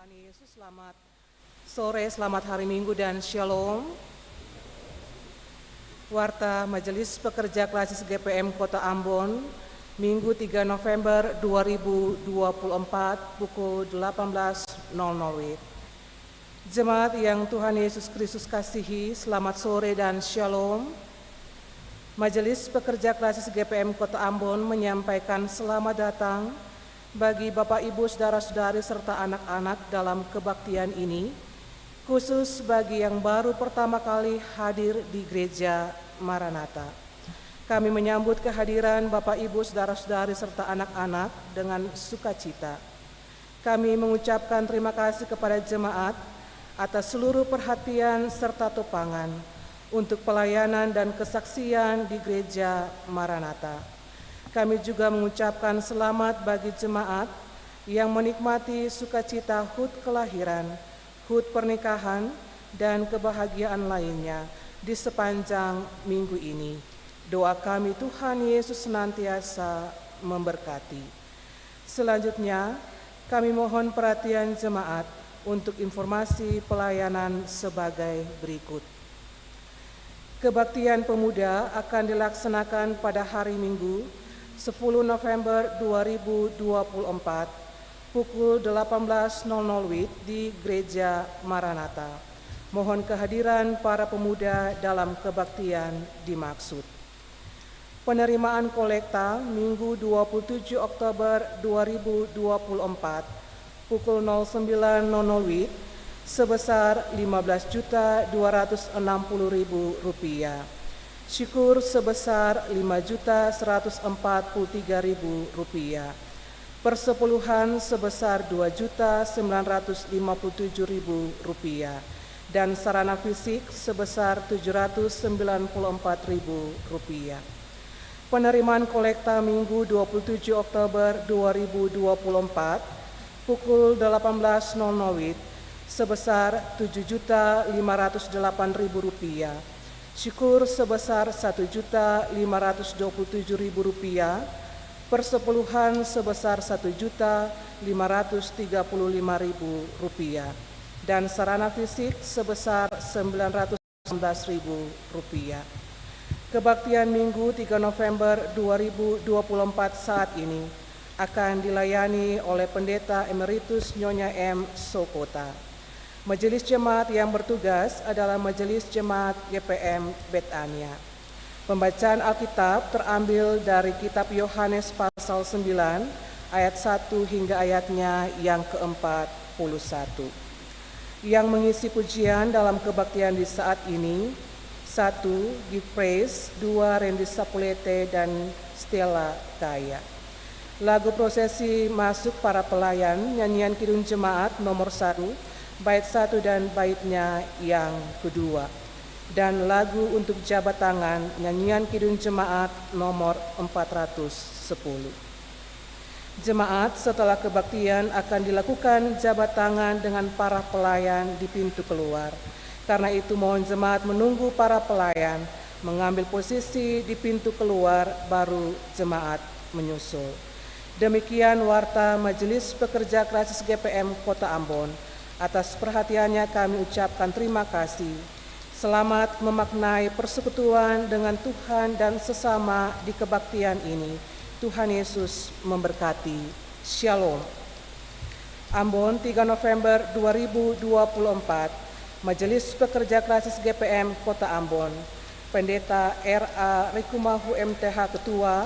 Tuhan Yesus, selamat sore, selamat hari Minggu dan Shalom. Warta Majelis Pekerja Klasis GPM Kota Ambon, Minggu 3 November 2024, pukul 18.00 WIB. Jemaat yang Tuhan Yesus Kristus kasihi, selamat sore dan Shalom. Majelis Pekerja Klasis GPM Kota Ambon menyampaikan selamat datang bagi Bapak Ibu Saudara-saudari serta anak-anak dalam kebaktian ini, khusus bagi yang baru pertama kali hadir di Gereja Maranatha. Kami menyambut kehadiran Bapak Ibu Saudara-saudari serta anak-anak dengan sukacita. Kami mengucapkan terima kasih kepada jemaat atas seluruh perhatian serta topangan untuk pelayanan dan kesaksian di Gereja Maranatha. Kami juga mengucapkan selamat bagi jemaat yang menikmati sukacita HUT kelahiran, HUT pernikahan, dan kebahagiaan lainnya di sepanjang minggu ini. Doa kami Tuhan Yesus senantiasa memberkati. Selanjutnya, Kami mohon perhatian jemaat untuk informasi pelayanan sebagai berikut. Kebaktian pemuda akan dilaksanakan pada hari Minggu 10 November 2024 pukul 18.00 WIB di Gereja Maranatha. Mohon kehadiran para pemuda dalam kebaktian dimaksud. Penerimaan kolekta Minggu 27 Oktober 2024 pukul 09.00 WIB sebesar Rp15.260.000. Syukur sebesar Rp5.143.000. Persepuluhan sebesar Rp2.957.000 dan sarana fisik sebesar Rp794.000. Penerimaan kolekta Minggu 27 Oktober 2024 pukul 18.00 WIB sebesar Rp7.508.000. Syukur sebesar Rp1.527.000. Persepuluhan sebesar Rp1.535.000 dan sarana fisik sebesar Rp919.000. Kebaktian Minggu 3 November 2024 saat ini akan dilayani oleh Pendeta Emeritus Nyonya M. Sokota. Majelis Jemaat yang bertugas adalah Majelis Jemaat GPM Betania. Pembacaan Alkitab terambil dari Kitab Yohanes pasal 9 ayat 1 hingga ayatnya yang ke-41. Yang mengisi pujian dalam kebaktian di saat ini: 1. Give Praise, 2. Randy Sapulete dan Stella Kaya. Lagu prosesi masuk para pelayan, nyanyian kidung jemaat nomor 1, bait 1 dan baitnya yang kedua. Dan lagu untuk jabat tangan, nyanyian kidung jemaat nomor 410. Jemaat setelah kebaktian akan dilakukan jabat tangan dengan para pelayan di pintu keluar. Karena itu mohon jemaat menunggu para pelayan mengambil posisi di pintu keluar, baru jemaat menyusul. Demikian warta Majelis Pekerja Klasis GPM Kota Ambon. Atas perhatiannya kami ucapkan terima kasih. Selamat memaknai persekutuan dengan Tuhan dan sesama di kebaktian ini. Tuhan Yesus memberkati. Shalom. Ambon, 3 November 2024. Majelis Pekerja Klasis GPM Kota Ambon, Pendeta R.A. Rikumahu MTH Ketua,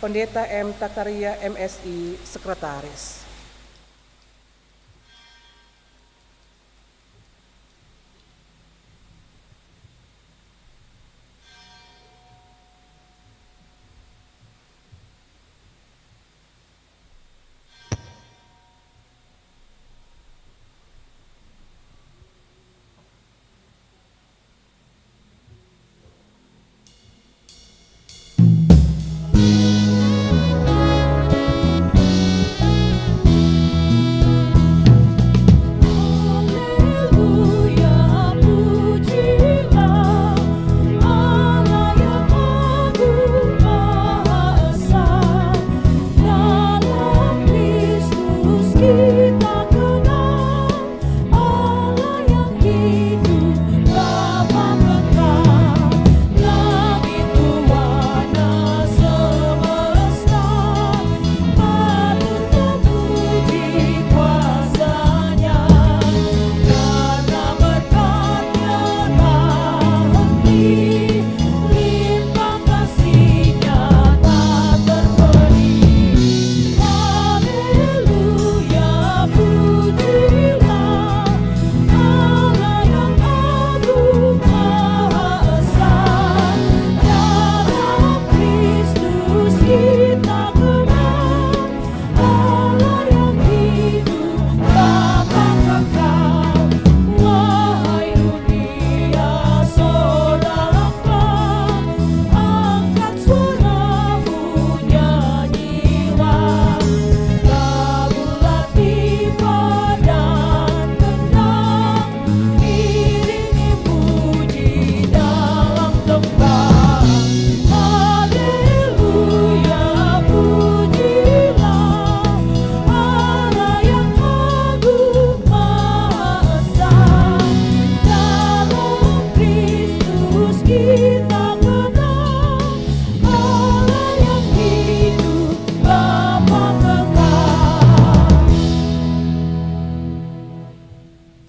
Pendeta M. Takaria MSI Sekretaris.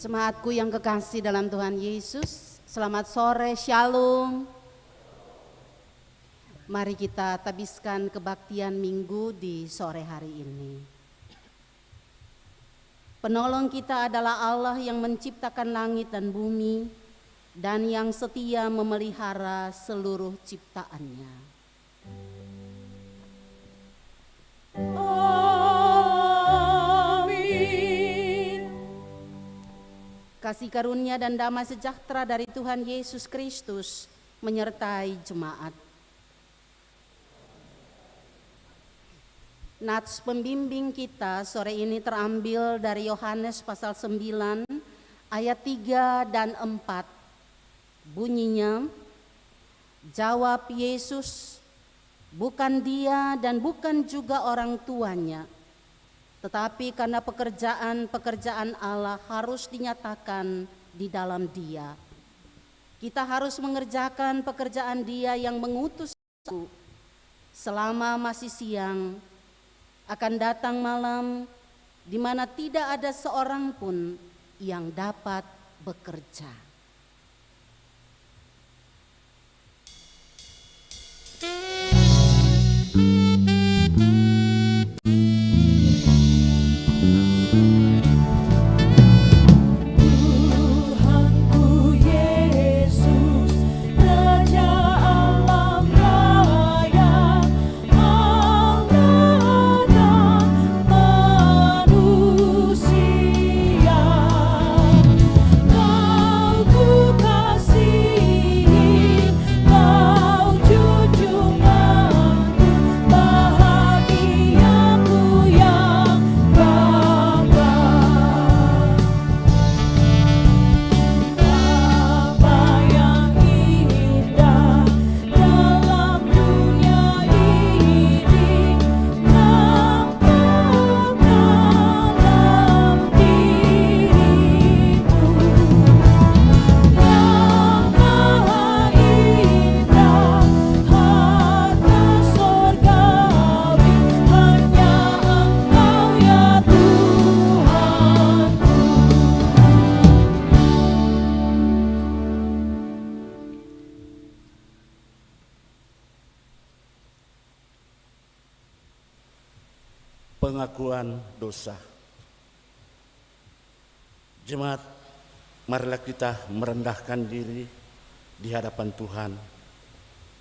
Jemaatku yang kekasih dalam Tuhan Yesus, selamat sore, shalom. Mari kita tabiskan kebaktian minggu di sore hari ini. Penolong kita adalah Allah yang menciptakan langit dan bumi dan yang setia memelihara seluruh ciptaannya. Kasih karunia dan damai sejahtera dari Tuhan Yesus Kristus menyertai jemaat. Nats pembimbing kita sore ini terambil dari Yohanes pasal 9 ayat 3 dan 4. Bunyinya, jawab Yesus, bukan dia dan bukan juga orang tuanya, tetapi karena pekerjaan Allah harus dinyatakan di dalam dia. Kita harus mengerjakan pekerjaan Dia yang mengutus aku. Selama masih siang, akan datang malam di mana tidak ada seorang pun yang dapat bekerja. Pengakuan dosa. Jemaat, marilah kita merendahkan diri di hadapan Tuhan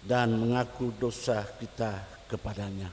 dan mengaku dosa kita kepadanya.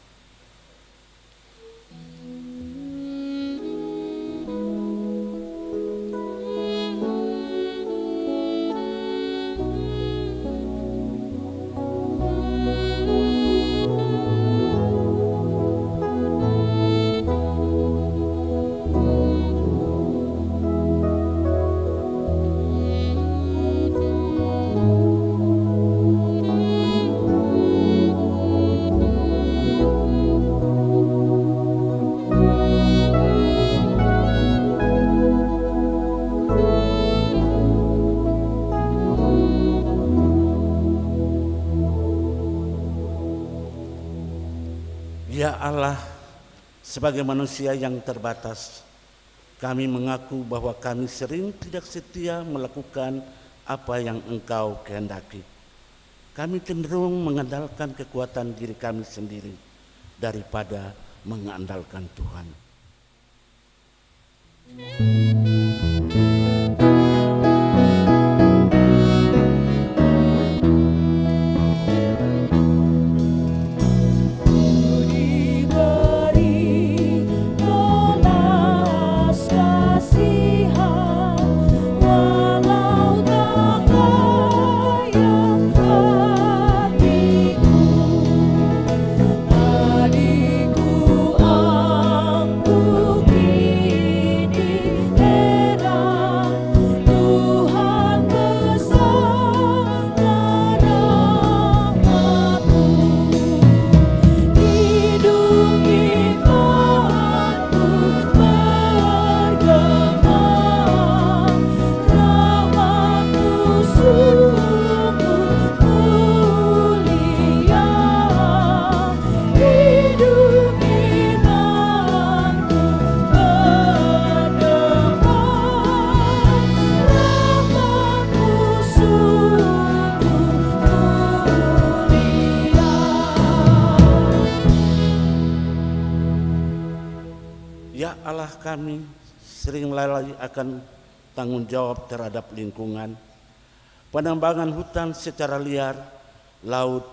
Ya Allah, sebagai manusia yang terbatas, kami mengaku bahwa kami sering tidak setia melakukan apa yang Engkau kehendaki. Kami cenderung mengandalkan kekuatan diri kami sendiri daripada mengandalkan Tuhan. Adikku, Allah kami sering lalai akan tanggung jawab terhadap lingkungan, penebangan hutan secara liar, laut,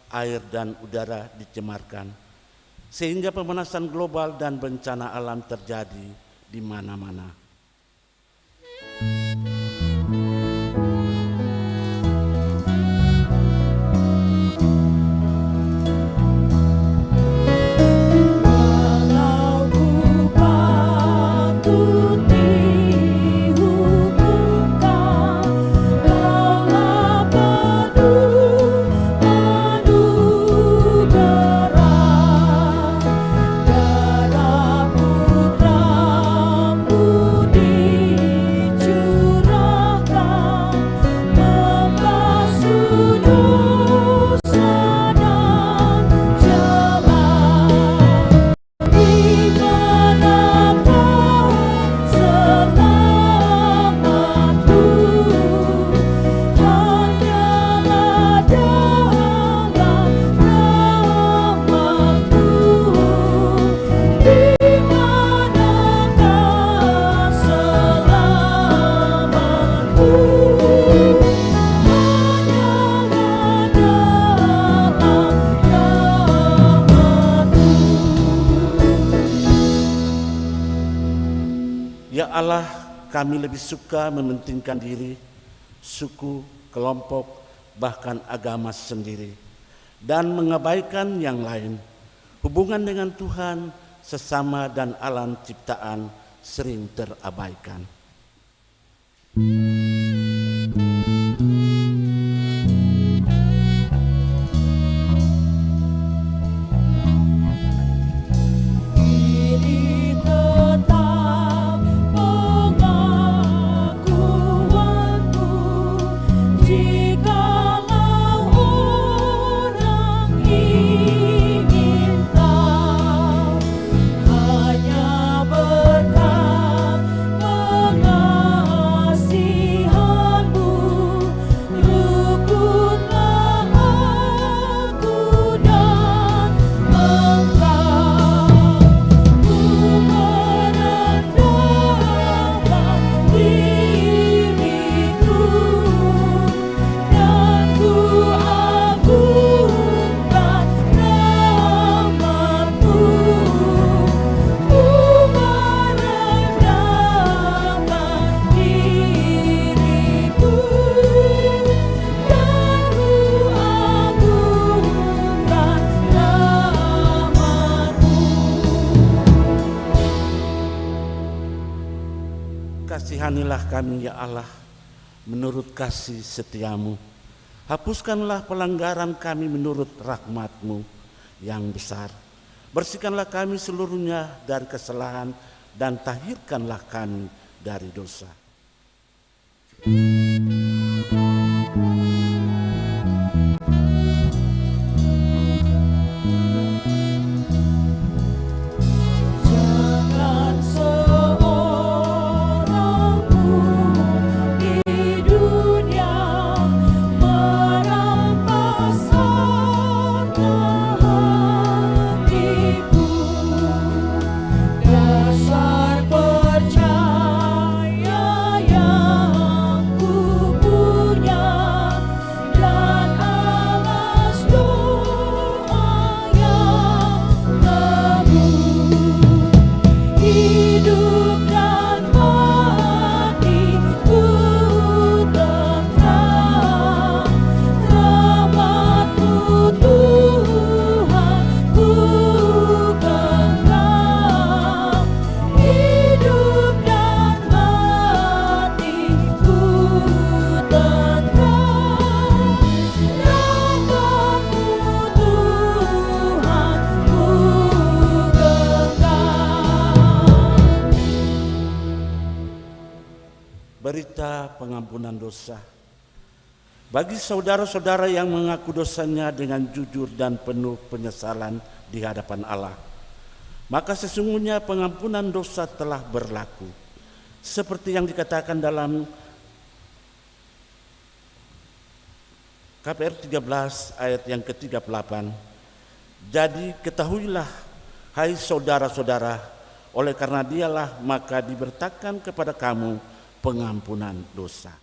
air dan udara dicemarkan, sehingga pemanasan global dan bencana alam terjadi di mana-mana. Ya Allah, kami lebih suka mementingkan diri, suku, kelompok, bahkan agama sendiri, dan mengabaikan yang lain. Hubungan dengan Tuhan, sesama dan alam ciptaan sering terabaikan. Kasihanilah kami ya Allah, menurut kasih setiamu. Hapuskanlah pelanggaran kami menurut rahmat-Mu yang besar. Bersihkanlah kami seluruhnya dari kesalahan dan tahirkanlah kami dari dosa. Berita pengampunan dosa. Bagi saudara-saudara yang mengaku dosanya dengan jujur dan penuh penyesalan di hadapan Allah, maka sesungguhnya pengampunan dosa telah berlaku. Seperti yang dikatakan dalam KPR 13 ayat yang ke-38. Jadi ketahuilah, hai saudara-saudara, Oleh karena dialah maka diberitakan kepada kamu pengampunan dosa.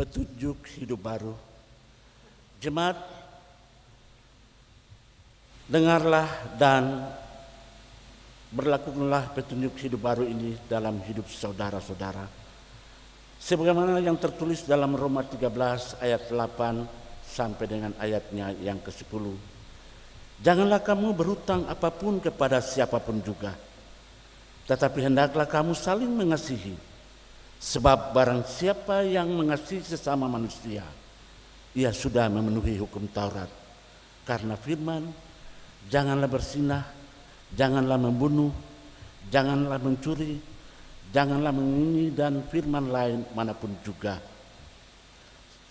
Petunjuk hidup baru. Jemaat, dengarlah dan berlakukanlah petunjuk hidup baru ini dalam hidup saudara-saudara. Sebagaimana yang tertulis dalam Roma 13 ayat 8 sampai dengan ayatnya yang ke-10. Janganlah kamu berhutang apapun kepada siapapun juga, tetapi hendaklah kamu saling mengasihi. Sebab barang siapa yang mengasihi sesama manusia, ia sudah memenuhi hukum Taurat. Karena firman, janganlah berzinah, janganlah membunuh, janganlah mencuri, janganlah mengingini, dan firman lain manapun juga.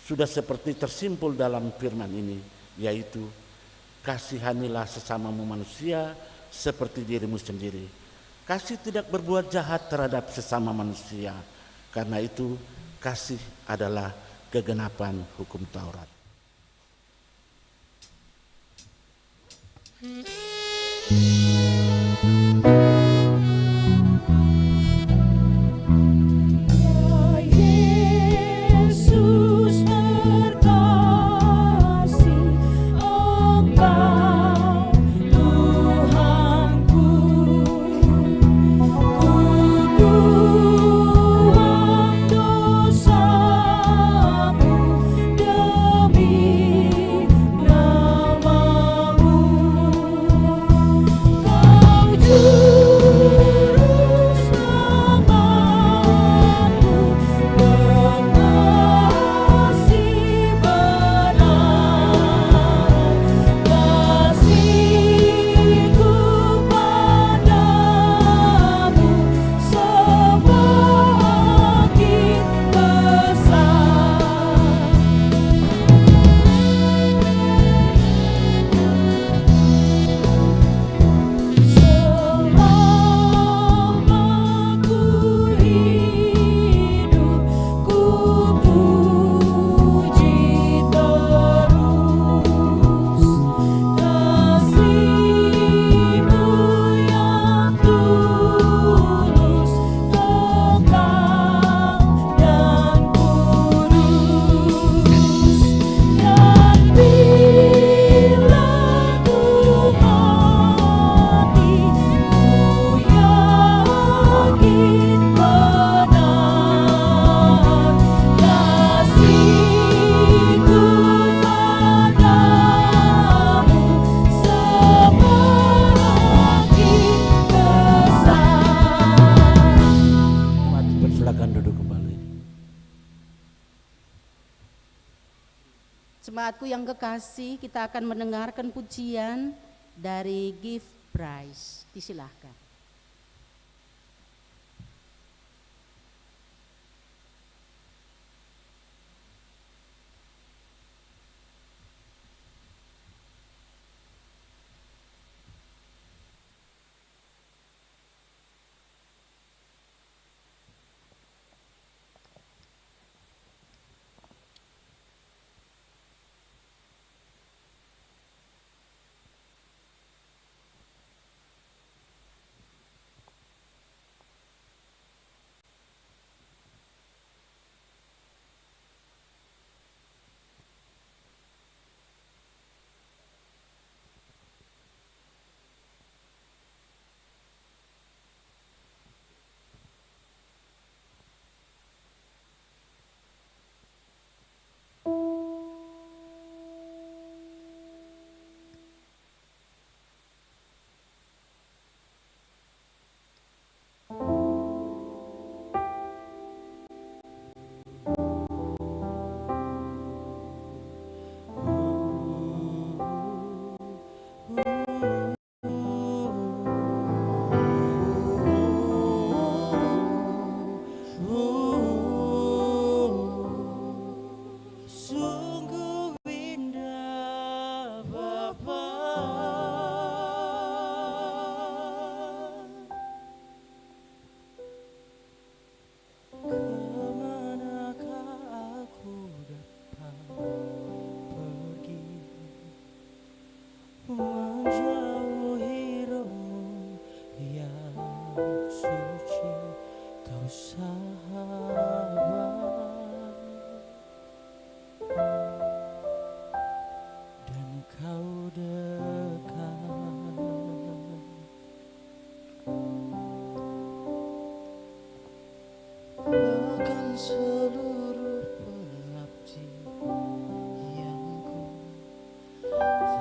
Sudah seperti tersimpul dalam firman ini, yaitu kasihanilah sesamamu manusia seperti dirimu sendiri. Kasih tidak berbuat jahat terhadap sesama manusia. Karena itu kasih adalah kegenapan hukum Taurat. Jemaatku yang kekasih, kita akan mendengarkan pujian dari Give Praise. Disilahkan.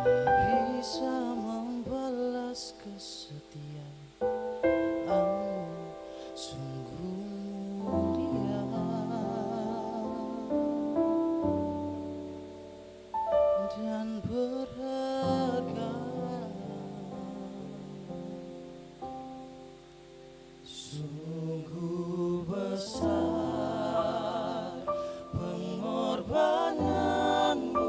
bisa membalas kesetiaanmu, sungguh mulia dan berharga. Sungguh besar pengorbananmu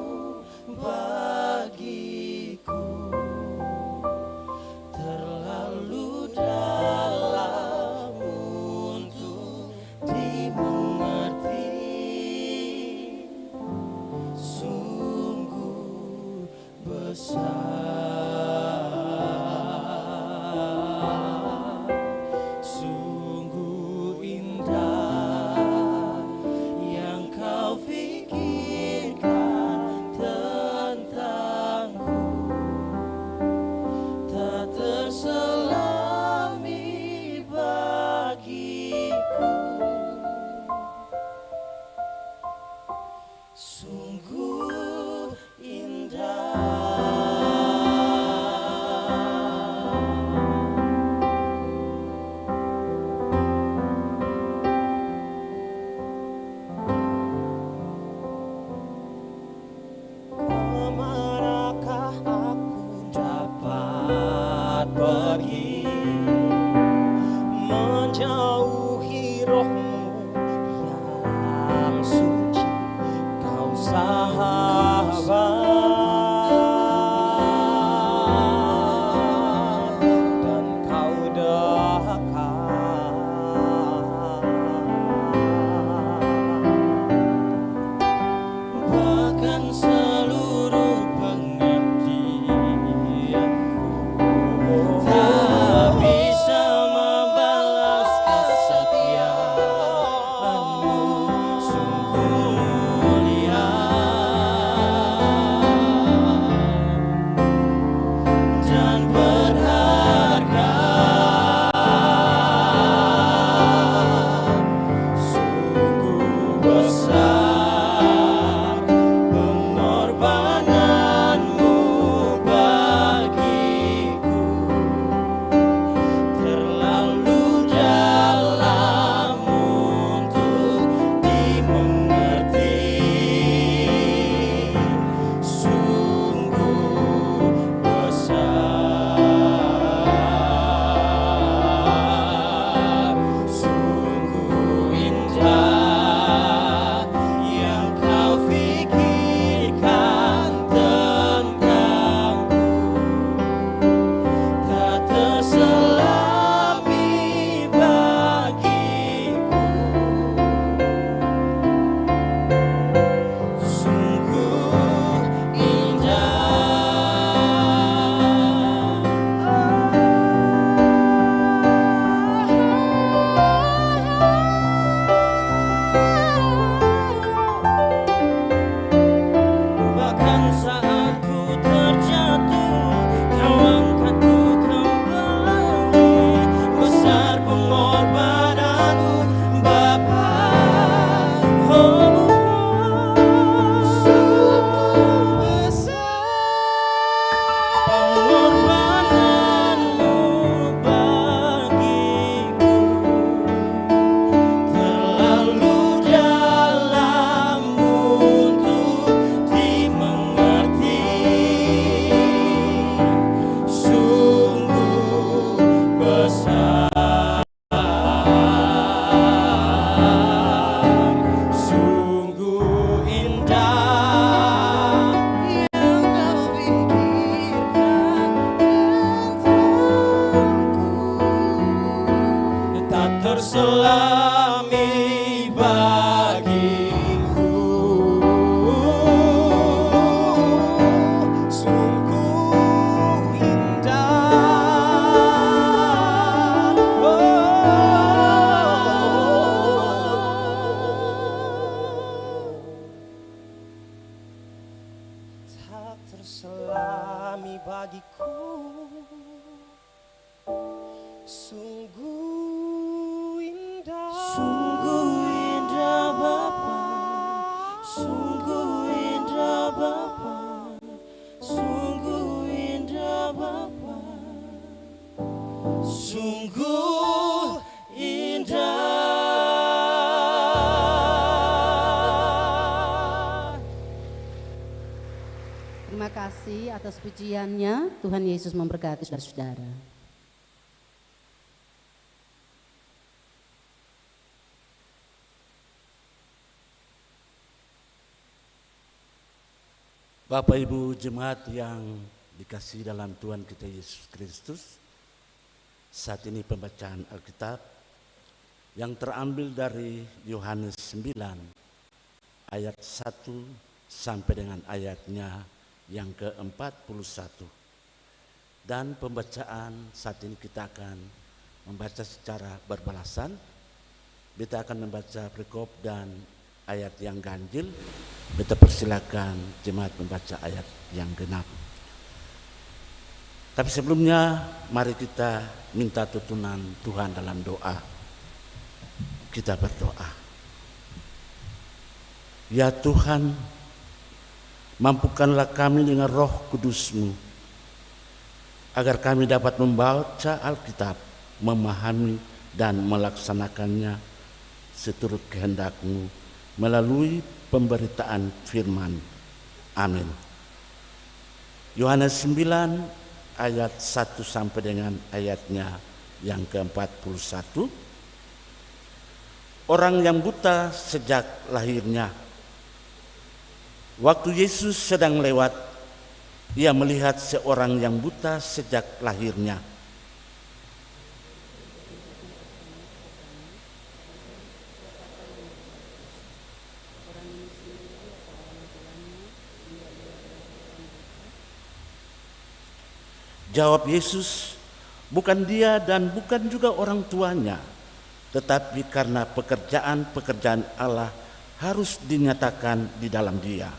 bagiku, terlalu dalam untuk dimengerti. Sungguh besar, sungguh indah yang kau pikirkan tentangku, tak terselami bagiku. Sungguh indah. Kemanakah aku dapat pergi, menjauhi rohmu yang suci, kau sahabat dan kau dekat. Bahkan seluruh pengabdianku tak bisa membalas kesetiaanmu, sungguh mulia dan berharga. Sungguh besar pengorbananmu bagiku, terlalu dalam untuk dimengerti. Sungguh besar, sungguh indah yang kau pikirkan tentangku, tak terselami bagiku. Sungguh bahkan saat ku terjatuh, kau angkatku kembali. Besar pengorbananmu, Bapa. Oh, sungguh besar pengorbananmu bagiku, terlalu dalam untuk dimengerti. Sungguh besar, sungguh indah yang kau pikirkan tentangku, tak terselami bagiku. Sungguh indah, tak terselami bagiku. Sungguh indah, sungguh indah Bapa, sungguh indah Bapa, sungguh Terima kasih atas pujiannya. Tuhan Yesus memberkati saudara-saudara. Bapak Ibu jemaat yang dikasihi dalam Tuhan kita Yesus Kristus, saat ini pembacaan Alkitab yang terambil dari Yohanes 9 ayat 1 sampai dengan ayatnya yang ke-41. Dan pembacaan saat ini kita akan membaca secara berbalasan. Kita akan membaca perikop dan ayat yang ganjil. Kita persilakan jemaat membaca ayat yang genap. Tapi sebelumnya mari kita minta tuntunan Tuhan dalam doa. Kita berdoa. Ya Tuhan, mampukanlah kami dengan Roh Kudus-Mu agar kami dapat membaca Alkitab, memahami dan melaksanakannya seturut kehendak-Mu melalui pemberitaan firman. Amin. Yohanes 9 ayat 1 sampai dengan ayatnya yang ke-41. Orang yang buta sejak lahirnya. Waktu Yesus sedang lewat, ia melihat seorang yang buta sejak lahirnya. Jawab Yesus, bukan dia dan bukan juga orang tuanya, tetapi karena pekerjaan-pekerjaan Allah harus dinyatakan di dalam dia.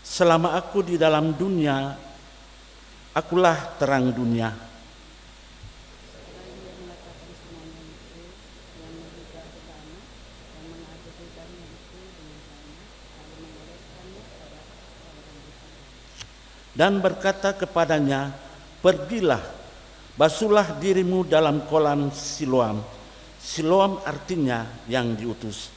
Selama aku di dalam dunia, akulah terang dunia. Dan berkata kepadanya, pergilah, basuhlah dirimu dalam kolam Siloam. Siloam artinya yang diutus.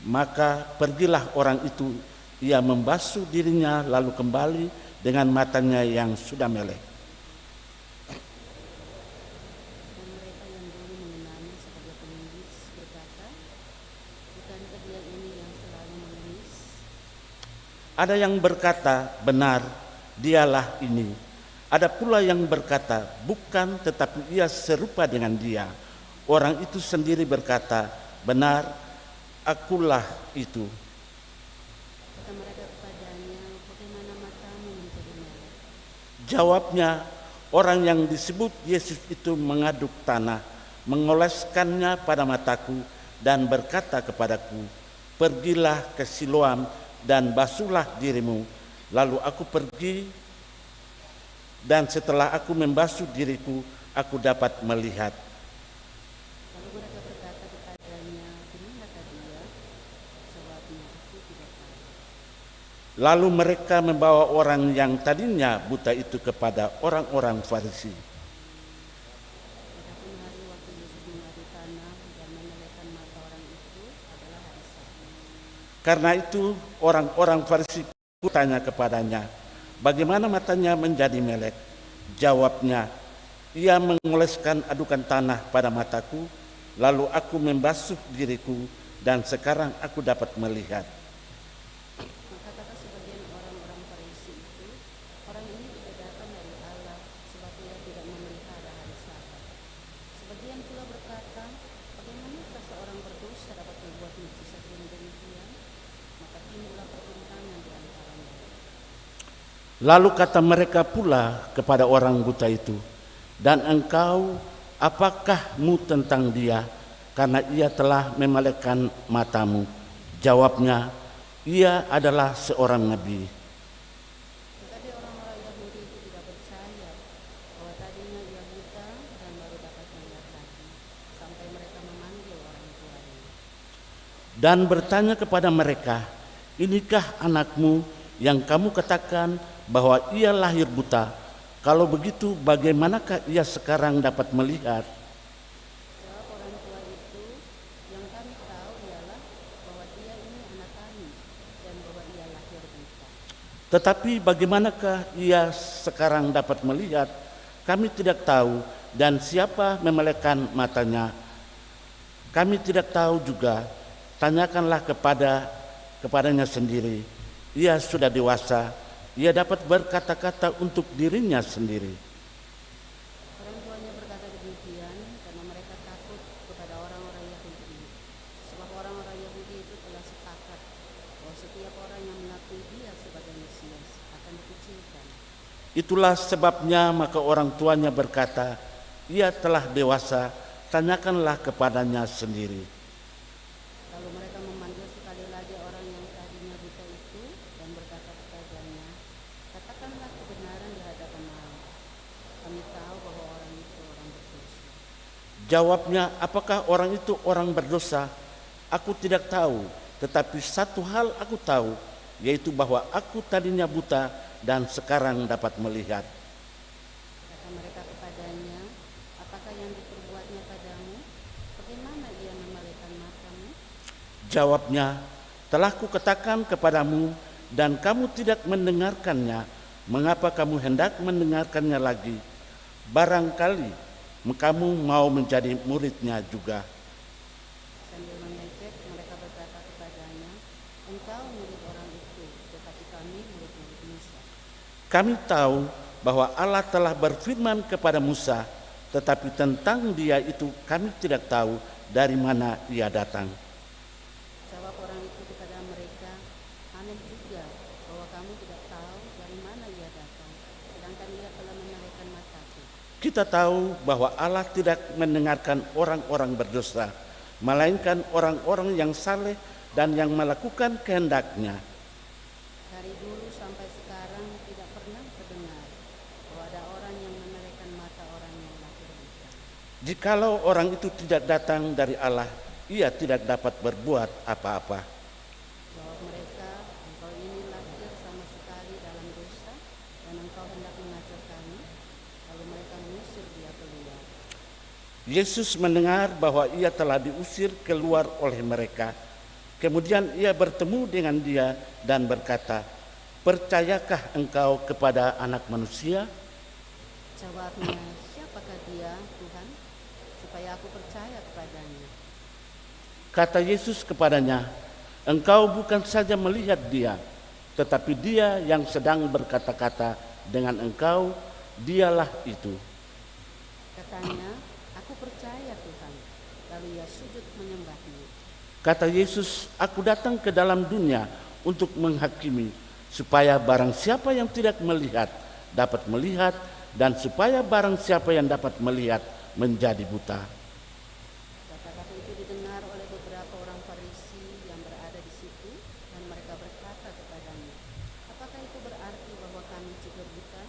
Maka pergilah orang itu, ia membasuh dirinya lalu kembali dengan matanya yang sudah melek. Ada yang berkata, benar, dialah ini. Ada pula yang berkata, bukan, tetapi ia serupa dengan dia. Orang itu sendiri berkata, benar, akulah itu. Kata mereka kepadanya, bagaimana matamu menjadi melek? Jawabnya, orang yang disebut Yesus itu mengaduk tanah, mengoleskannya pada mataku dan berkata kepadaku, pergilah ke Siloam dan basuhlah dirimu. Lalu aku pergi, dan setelah aku membasuh diriku, aku dapat melihat. Lalu mereka berkata kepadanya, dimanakah dia? Jawabnya, aku tidak tahu. Lalu mereka membawa orang yang tadinya buta itu kepada orang-orang Farisi. Adapun hari waktu Yesus mengadu tanah dan memelekkan mata orang itu adalah hari Sabat. Karena itu orang-orang Farisi tanya kepadanya, bagaimana matanya menjadi melek? Jawabnya, ia mengoleskan adukan tanah pada mataku, lalu aku membasuh diriku, dan sekarang aku dapat melihat. Maka kata sebagian orang-orang Farisi itu, orang ini tidak datang dari Allah, sebab ia tidak memelihara hari Sabat. Sebagian pula berkata, bagaimanakah seorang berdosa dapat membuat mujizat yang demikian? Maka timbullah pertentangan di antara mereka. Lalu kata mereka pula kepada orang buta itu, dan engkau, apakahmu tentang dia, karena ia telah memelekkan matamu? Jawabnya, ia adalah seorang nabi. Tetapi orang-orang Yahudi itu tidak percaya bahwa tadinya ia buta dan baru dapat melihat lagi, sampai mereka memanggil orang tuanya. Dan bertanya kepada mereka, inikah anakmu yang kamu katakan bahwa ia lahir buta? Kalau begitu, bagaimanakah ia sekarang dapat melihat? Jawab orang tua itu, yang kami tahu ialah bahwa dia ini anak kami dan bahwa ia lahir buta. Tetapi bagaimanakah ia sekarang dapat melihat? Kami tidak tahu, dan siapa memelekkan matanya? Kami tidak tahu juga. Tanyakanlah kepadanya sendiri. Ia sudah dewasa, ia dapat berkata-kata untuk dirinya sendiri. Orang tuanya berkata demikian karena mereka takut kepada orang-orang Yahudi. Sebab orang-orang Yahudi itu telah sepakat bahwa setiap orang yang mengakui dia sebagai Mesias akan dikucilkan. Itulah sebabnya maka orang tuanya berkata, ia telah dewasa, tanyakanlah kepadanya sendiri. Lalu mereka memanggil sekali lagi orang yang tadinya buta itu dan berkata kepadanya, katakanlah kebenaran di hadapan Allah. Kami tahu bahwa orang itu orang berdosa. Jawabnya, apakah orang itu orang berdosa? Aku tidak tahu, tetapi satu hal aku tahu, yaitu bahwa aku tadinya buta dan sekarang dapat melihat. Kata mereka kepadanya, apakah yang diperbuatnya padamu? Bagaimana ia memelekkan matamu? Jawabnya, telah kukatakan kepadamu dan kamu tidak mendengarkannya. Mengapa kamu hendak mendengarkannya lagi? Barangkali kamu mau menjadi muridnya juga. Sambil mengejek, mereka berkata kepadanya, engkau murid orang itu, tetapi kami murid-murid Musa. Kami tahu bahwa Allah telah berfirman kepada Musa, tetapi tentang dia itu kami tidak tahu dari mana ia datang. Jawab orang itu kepada mereka, aneh juga bahwa kamu tidak tahu dari mana ia datang, sedangkan ia telah memelekkan mataku. Kita tahu bahwa Allah tidak mendengarkan orang-orang berdosa, melainkan orang-orang yang saleh dan yang melakukan kehendak-Nya. Dari dulu sampai sekarang tidak pernah terdengar bahwa ada orang yang memelekkan mata orang yang lahir buta. Jikalau orang itu tidak datang dari Allah, ia tidak dapat berbuat apa-apa. Jawab mereka, engkau ini lahir sama sekali dalam dosa dan engkau hendak mengajar kami. Lalu mereka mengusir dia keluar. Yesus mendengar bahwa ia telah diusir keluar oleh mereka. Kemudian ia bertemu dengan dia dan berkata, percayakah engkau kepada Anak Manusia? Jawabnya, siapakah dia, Tuhan, supaya aku percaya kepadanya? Kata Yesus kepadanya, engkau bukan saja melihat dia, tetapi dia yang sedang berkata-kata dengan engkau, dialah itu. Katanya, aku percaya Tuhan. Lalu ia sujud menyembahnya. Kata Yesus, aku datang ke dalam dunia untuk menghakimi, supaya barang siapa yang tidak melihat dapat melihat, dan supaya barang siapa yang dapat melihat menjadi buta. Kata-kata itu didengar oleh beberapa orang Farisi yang berada di situ, dan mereka berkata kepadanya, apakah itu berarti bahwa kami juga buta?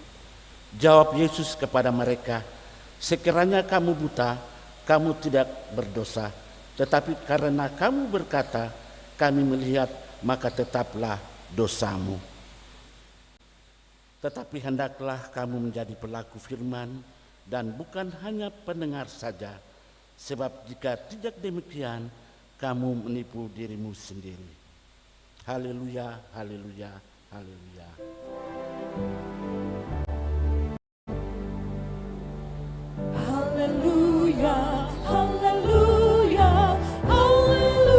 Jawab Yesus kepada mereka, sekiranya kamu buta, kamu tidak berdosa. Tetapi karena kamu berkata, kami melihat, maka tetaplah dosamu. Tetapi hendaklah kamu menjadi pelaku firman dan bukan hanya pendengar saja. Sebab jika tidak demikian, kamu menipu dirimu sendiri. Haleluya, haleluya, haleluya. Haleluya, haleluya, haleluya.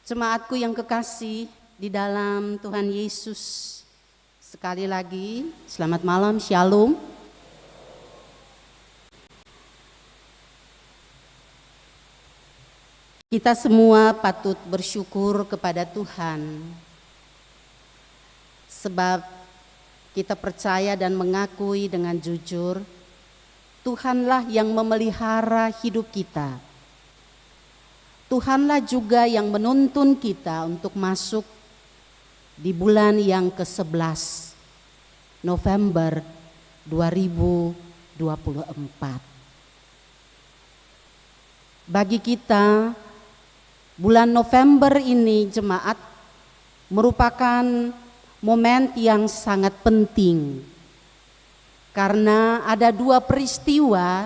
Jemaatku yang kekasih di dalam Tuhan Yesus, sekali lagi selamat malam, shalom. Kita semua patut bersyukur kepada Tuhan, sebab kita percaya dan mengakui dengan jujur, Tuhanlah yang memelihara hidup kita. Tuhanlah juga yang menuntun kita untuk masuk di bulan yang ke-11, November 2024. Bagi kita, bulan November ini jemaat merupakan momen yang sangat penting. Karena ada dua peristiwa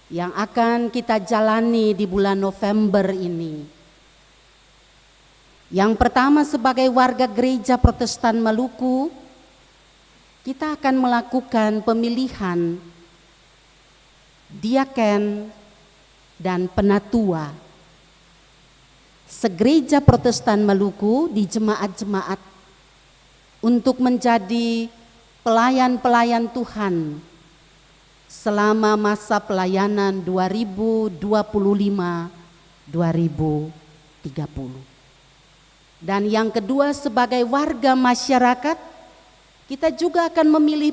yang akan kita jalani di bulan November ini. Yang pertama, sebagai warga gereja Protestan Maluku, kita akan melakukan pemilihan diaken dan penatua segereja Protestan Maluku di jemaat-jemaat untuk menjadi pelayan-pelayan Tuhan selama masa pelayanan 2025-2030. Dan yang kedua, sebagai warga masyarakat, kita juga akan memilih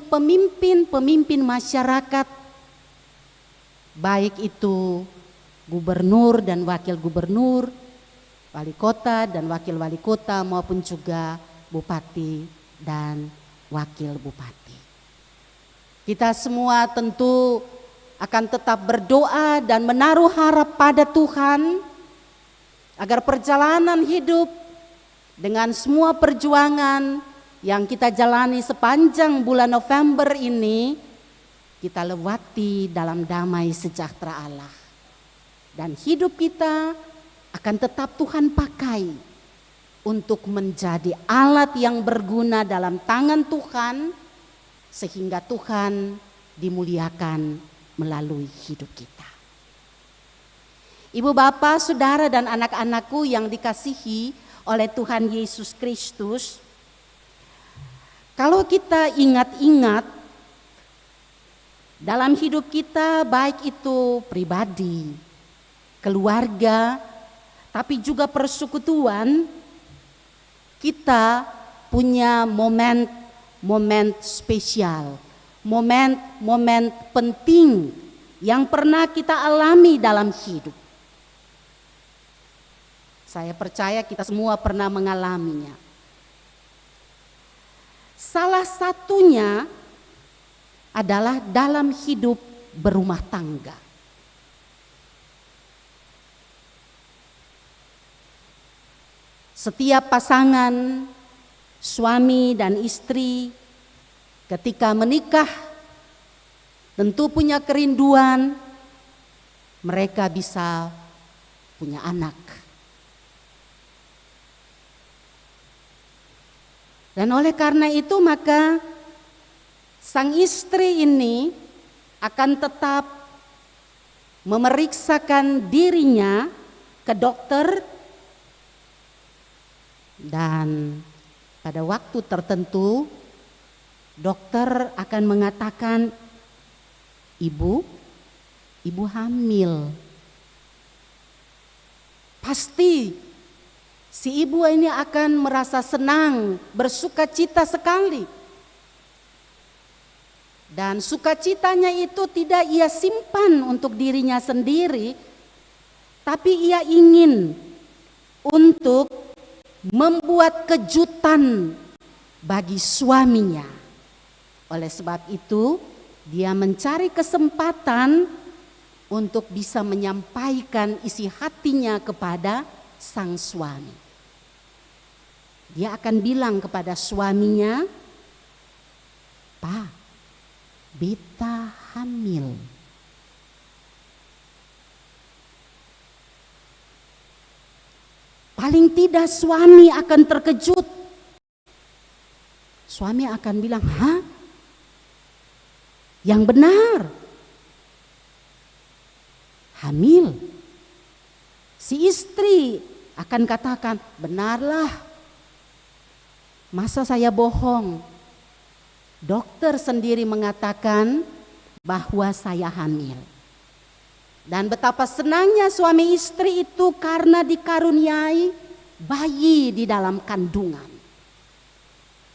pemimpin masyarakat, baik itu gubernur dan wakil gubernur, wali kota dan wakil wali kota, maupun juga bupati dan wakil bupati. Kita semua tentu akan tetap berdoa dan menaruh harap pada Tuhan agar perjalanan hidup dengan semua perjuangan yang kita jalani sepanjang bulan November ini kita lewati dalam damai sejahtera Allah. Dan hidup kita akan tetap Tuhan pakai untuk menjadi alat yang berguna dalam tangan Tuhan, sehingga Tuhan dimuliakan melalui hidup kita. Ibu bapak, saudara dan anak-anakku yang dikasihi oleh Tuhan Yesus Kristus, kalau kita ingat-ingat dalam hidup kita, baik itu pribadi, keluarga, tapi juga persekutuan, kita punya momen spesial, momen penting yang pernah kita alami dalam hidup. Saya percaya kita semua pernah mengalaminya. Salah satunya adalah dalam hidup berumah tangga. Setiap pasangan suami dan istri ketika menikah tentu punya kerinduan mereka bisa punya anak. Dan oleh karena itu maka sang istri ini akan tetap memeriksakan dirinya ke dokter, dan pada waktu tertentu dokter akan mengatakan ibu hamil. Pasti si ibu ini akan merasa senang, bersukacita sekali. Dan sukacitanya itu tidak ia simpan untuk dirinya sendiri, tapi ia ingin untuk membuat kejutan bagi suaminya. Oleh sebab itu, dia mencari kesempatan untuk bisa menyampaikan isi hatinya kepada sang suami. Dia akan bilang kepada suaminya, "Pak, beta hamil." Paling tidak suami akan terkejut. Suami akan bilang, "Hah? Yang benar? Hamil?" Si istri akan katakan, "Benarlah. Masa saya bohong? Dokter sendiri mengatakan bahwa saya hamil." Dan betapa senangnya suami istri itu karena dikaruniai bayi di dalam kandungan.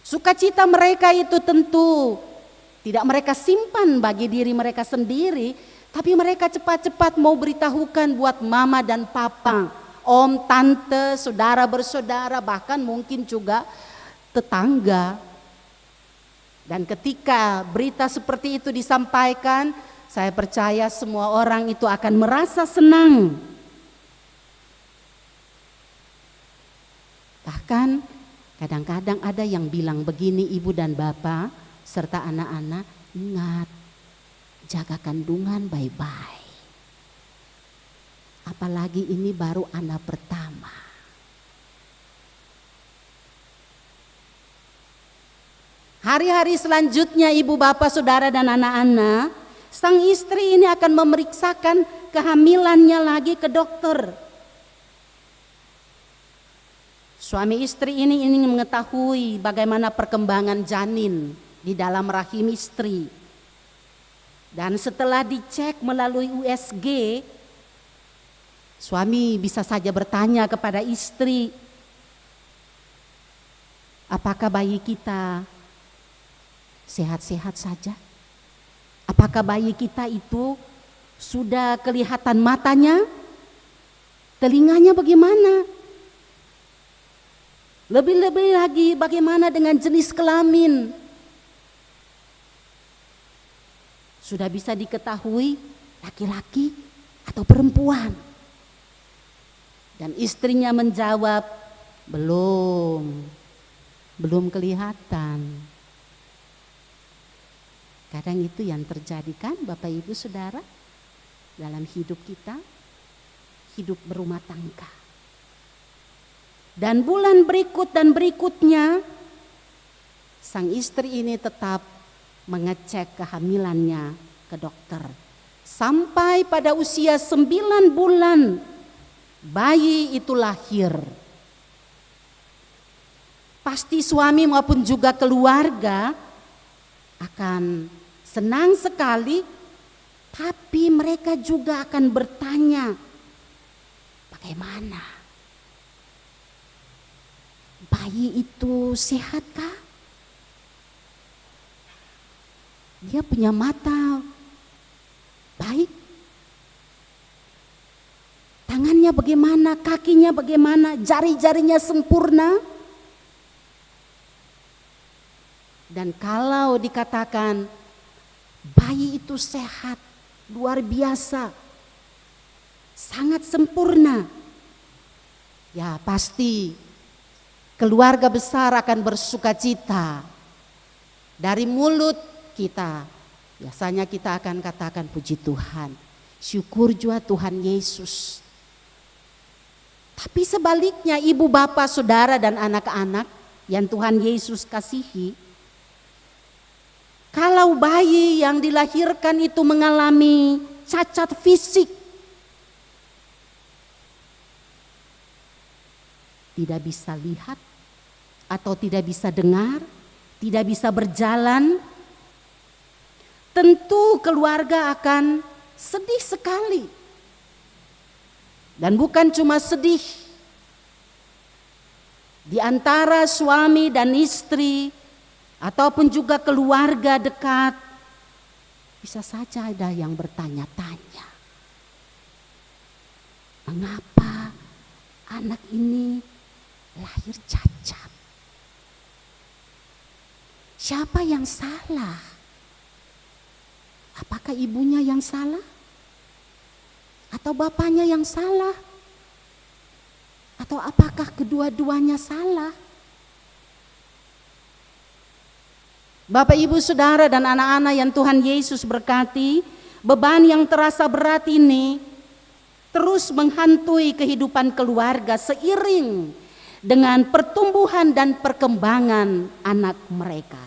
Sukacita mereka itu tentu tidak mereka simpan bagi diri mereka sendiri, tapi mereka cepat-cepat mau beritahukan buat mama dan papa, om, tante, saudara bersaudara, bahkan mungkin juga tetangga. Dan ketika berita seperti itu disampaikan, saya percaya semua orang itu akan merasa senang. Bahkan kadang-kadang ada yang bilang begini, ibu dan bapak serta anak-anak, ingat, jaga kandungan baik-baik. Apalagi ini baru anak pertama. Hari-hari selanjutnya ibu bapak saudara dan anak-anak, sang istri ini akan memeriksakan kehamilannya lagi ke dokter. Suami istri ini ingin mengetahui bagaimana perkembangan janin di dalam rahim istri. Dan setelah dicek melalui USG, suami bisa saja bertanya kepada istri, apakah bayi kita sehat-sehat saja? Apakah bayi kita itu sudah kelihatan matanya? Telinganya bagaimana? Lebih-lebih lagi bagaimana dengan jenis kelamin? Sudah bisa diketahui laki-laki atau perempuan? Dan istrinya menjawab, belum kelihatan. Kadang itu yang terjadi kan Bapak Ibu Saudara dalam hidup kita, hidup berumah tangga. Dan bulan berikut dan berikutnya, sang istri ini tetap mengecek kehamilannya ke dokter. Sampai pada usia 9 bulan, bayi itu lahir. Pasti suami maupun juga keluarga akan senang sekali, tapi mereka juga akan bertanya, bagaimana? Bayi itu sehatkah? Dia punya mata baik? Tangannya bagaimana? Kakinya bagaimana? Jari-jarinya sempurna? Dan kalau dikatakan bayi itu sehat, luar biasa, sangat sempurna, ya pasti keluarga besar akan bersukacita. Dari mulut kita, biasanya kita akan katakan puji Tuhan, syukur jua Tuhan Yesus. Tapi sebaliknya ibu bapak saudara dan anak-anak yang Tuhan Yesus kasihi, kalau bayi yang dilahirkan itu mengalami cacat fisik, tidak bisa lihat atau tidak bisa dengar, tidak bisa berjalan, tentu keluarga akan sedih sekali. Dan bukan cuma sedih, di antara suami dan istri ataupun juga keluarga dekat, bisa saja ada yang bertanya-tanya, mengapa anak ini lahir cacat? Siapa yang salah? Apakah ibunya yang salah? Atau bapaknya yang salah? Atau apakah kedua-duanya salah? Bapak Ibu Saudara dan anak-anak yang Tuhan Yesus berkati, beban yang terasa berat ini terus menghantui kehidupan keluarga seiring dengan pertumbuhan dan perkembangan anak mereka.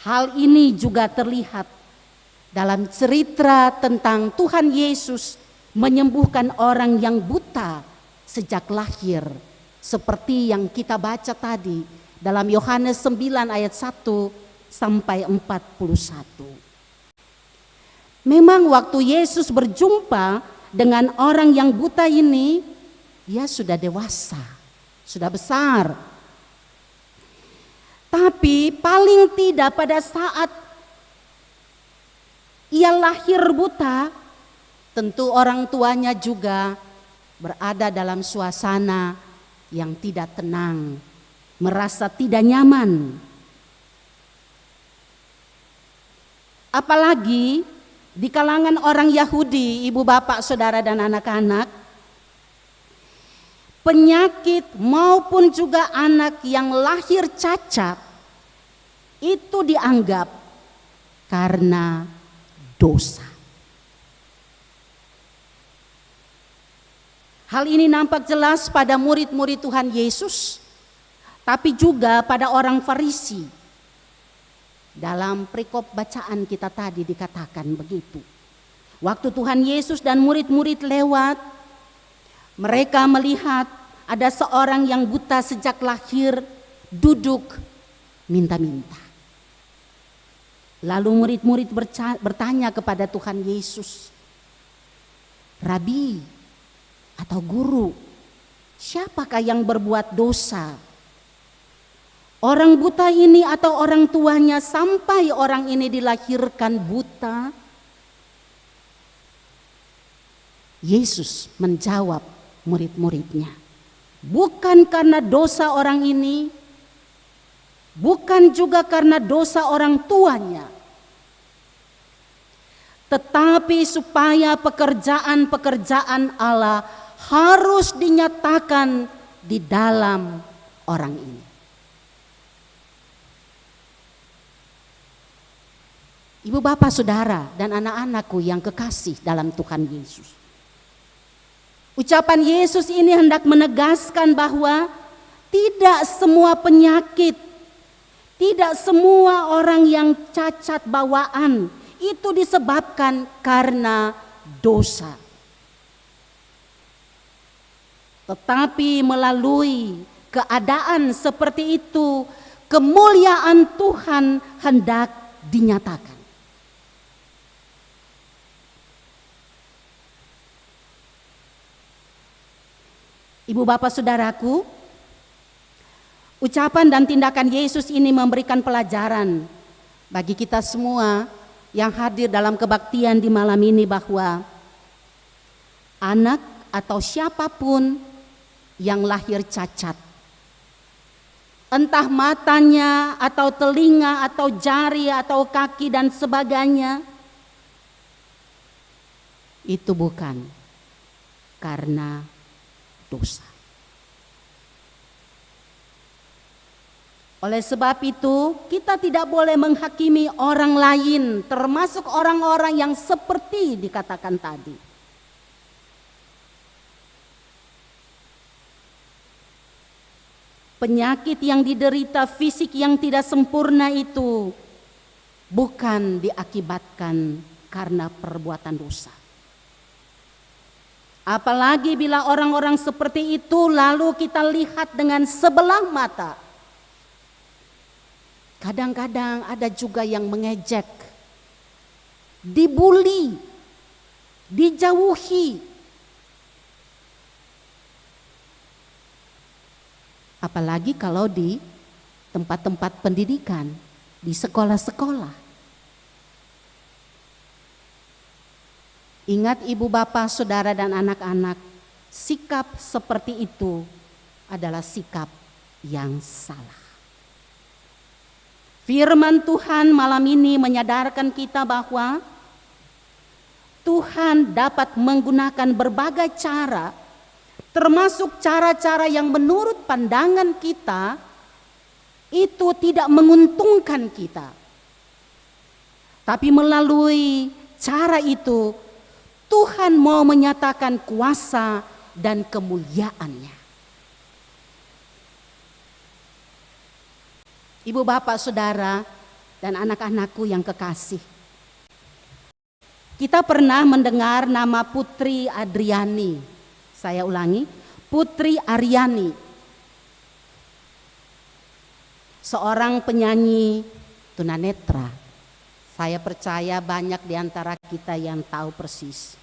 Hal ini juga terlihat dalam cerita tentang Tuhan Yesus menyembuhkan orang yang buta sejak lahir, seperti yang kita baca tadi dalam Yohanes 9 ayat 1 sampai 41. Memang waktu Yesus berjumpa dengan orang yang buta ini, dia sudah dewasa, sudah besar. Tapi paling tidak pada saat ia lahir buta, tentu orang tuanya juga berada dalam suasana yang tidak tenang, merasa tidak nyaman. Apalagi di kalangan orang Yahudi, ibu bapak saudara dan anak-anak, penyakit maupun juga anak yang lahir cacat itu dianggap karena dosa. Hal ini nampak jelas pada murid-murid Tuhan Yesus, tapi juga pada orang Farisi. Dalam perikop bacaan kita tadi dikatakan begitu. Waktu Tuhan Yesus dan murid-murid lewat, mereka melihat ada seorang yang buta sejak lahir duduk minta-minta. Lalu murid-murid bertanya kepada Tuhan Yesus, "Rabi atau guru, siapakah yang berbuat dosa? Orang buta ini atau orang tuanya sampai orang ini dilahirkan buta?" Yesus menjawab murid-muridnya, "Bukan karena dosa orang ini, bukan juga karena dosa orang tuanya, tetapi supaya pekerjaan-pekerjaan Allah harus dinyatakan di dalam orang ini." Ibu bapak saudara dan anak-anakku yang kekasih dalam Tuhan Yesus, ucapan Yesus ini hendak menegaskan bahwa tidak semua penyakit, tidak semua orang yang cacat bawaan itu disebabkan karena dosa. Tetapi melalui keadaan seperti itu, kemuliaan Tuhan hendak dinyatakan. Ibu bapak saudaraku, ucapan dan tindakan Yesus ini memberikan pelajaran bagi kita semua yang hadir dalam kebaktian di malam ini, bahwa anak atau siapapun yang lahir cacat, entah matanya atau telinga atau jari atau kaki dan sebagainya, itu bukan karena dosa. Oleh sebab itu, kita tidak boleh menghakimi orang lain, termasuk orang-orang yang seperti dikatakan tadi. Penyakit yang diderita, fisik yang tidak sempurna itu bukan diakibatkan karena perbuatan dosa. Apalagi bila orang-orang seperti itu lalu kita lihat dengan sebelah mata. Kadang-kadang ada juga yang mengejek, dibuli, dijauhi. Apalagi kalau di tempat-tempat pendidikan, di sekolah-sekolah. Ingat ibu bapak, saudara dan anak-anak, sikap seperti itu adalah sikap yang salah. Firman Tuhan malam ini menyadarkan kita bahwa Tuhan dapat menggunakan berbagai cara, termasuk cara-cara yang menurut pandangan kita itu tidak menguntungkan kita. Tapi melalui cara itu Tuhan mau menyatakan kuasa dan kemuliaannya. Ibu bapak saudara dan anak-anakku yang kekasih, kita pernah mendengar nama Putri Adriani. Saya ulangi, Putri Aryani, seorang penyanyi tunanetra. Saya percaya banyak di antara kita yang tahu persis.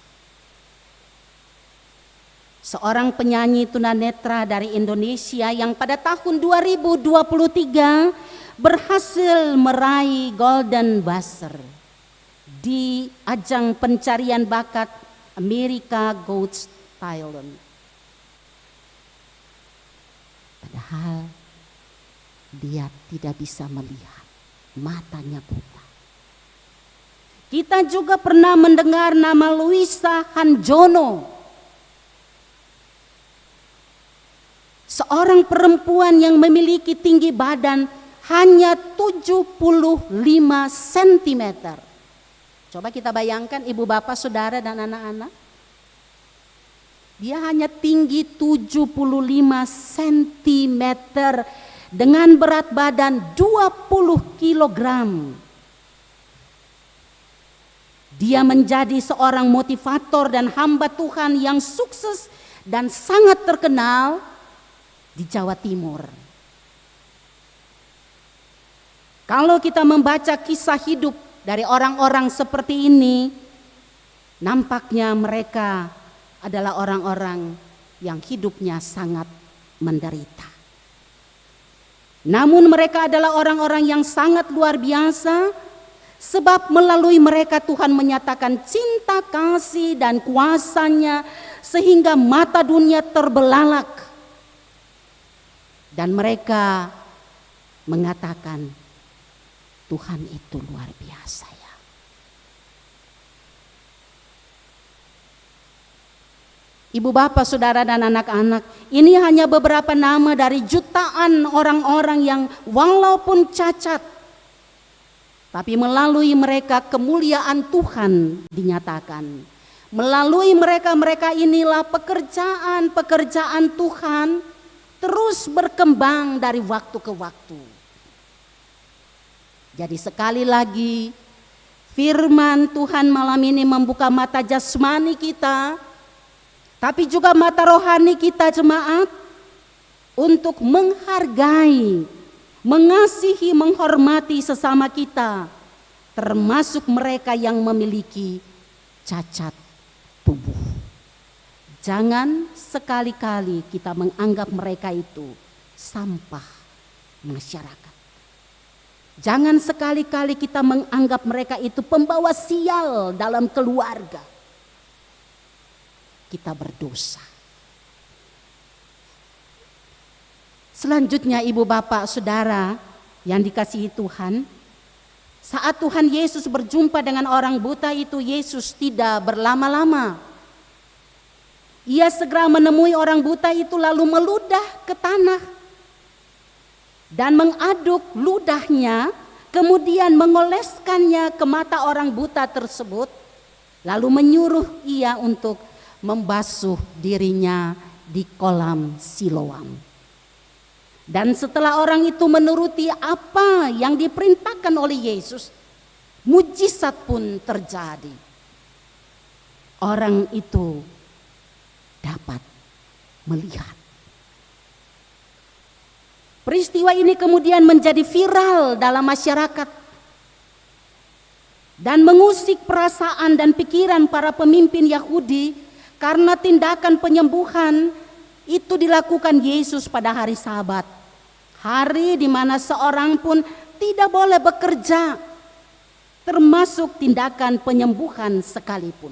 Seorang penyanyi tunanetra dari Indonesia yang pada tahun 2023 berhasil meraih Golden Buzzer di ajang pencarian bakat America Got Talent. Padahal dia tidak bisa melihat, matanya buta. Kita juga pernah mendengar nama Luisa Hanjono. seorang perempuan yang memiliki tinggi badan hanya 75 cm. Coba kita bayangkan ibu bapak saudara dan anak-anak. Dia hanya tinggi 75 cm dengan berat badan 20 kg. Dia menjadi seorang motivator dan hamba Tuhan yang sukses dan sangat terkenal di Jawa Timur. Kalau kita membaca kisah hidup dari orang-orang seperti ini, nampaknya mereka adalah orang-orang yang hidupnya sangat menderita. Namun mereka adalah orang-orang yang sangat luar biasa, sebab melalui mereka Tuhan menyatakan cinta, kasih, dan kuasa-Nya sehingga mata dunia terbelalak. Dan mereka mengatakan, Tuhan itu luar biasa ya. Ibu bapak, saudara dan anak-anak, ini hanya beberapa nama dari jutaan orang-orang yang walaupun cacat, tapi melalui mereka kemuliaan Tuhan dinyatakan. Melalui mereka inilah pekerjaan Tuhan terus berkembang dari waktu ke waktu. Jadi sekali lagi firman Tuhan malam ini membuka mata jasmani kita, tapi juga mata rohani kita jemaat untuk menghargai, mengasihi, menghormati sesama kita, termasuk mereka yang memiliki cacat tubuh. Jangan sekali-kali kita menganggap mereka itu sampah masyarakat. Jangan sekali-kali kita menganggap mereka itu pembawa sial dalam keluarga. Kita berdosa. Selanjutnya ibu bapak saudara yang dikasihi Tuhan, saat Tuhan Yesus berjumpa dengan orang buta itu, Yesus tidak berlama-lama. Ia segera menemui orang buta itu lalu meludah ke tanah dan mengaduk ludahnya, kemudian mengoleskannya ke mata orang buta tersebut, lalu menyuruh ia untuk membasuh dirinya di kolam Siloam. Dan setelah orang itu menuruti apa yang diperintahkan oleh Yesus, mujizat pun terjadi. Orang itu dapat melihat. Peristiwa ini kemudian menjadi viral dalam masyarakat dan mengusik perasaan dan pikiran para pemimpin Yahudi karena tindakan penyembuhan itu dilakukan Yesus pada hari Sabat. Hari di mana seorang pun tidak boleh bekerja, termasuk tindakan penyembuhan sekalipun.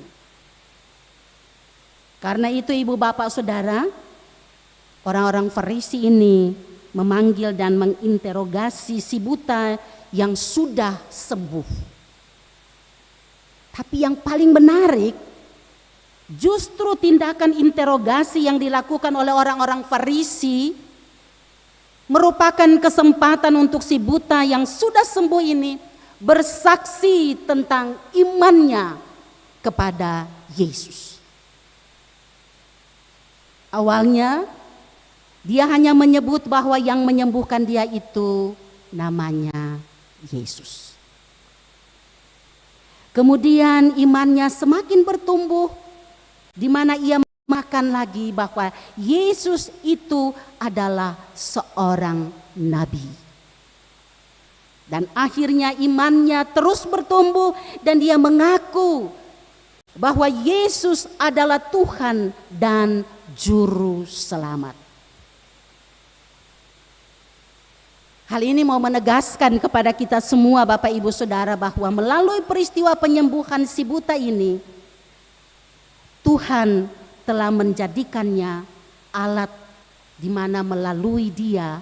Karena itu ibu bapak saudara, orang-orang Farisi ini memanggil dan menginterogasi si buta yang sudah sembuh. Tapi yang paling menarik, justru tindakan interogasi yang dilakukan oleh orang-orang Farisi merupakan kesempatan untuk si buta yang sudah sembuh ini bersaksi tentang imannya kepada Yesus. Awalnya dia hanya menyebut bahwa yang menyembuhkan dia itu namanya Yesus. Kemudian imannya semakin bertumbuh, di mana ia makan lagi bahwa Yesus itu adalah seorang nabi. Dan akhirnya imannya terus bertumbuh dan dia mengaku bahwa Yesus adalah Tuhan dan Juru Selamat. Hal ini mau menegaskan kepada kita semua Bapak Ibu Saudara bahwa melalui peristiwa penyembuhan si buta ini, Tuhan telah menjadikannya alat di mana melalui dia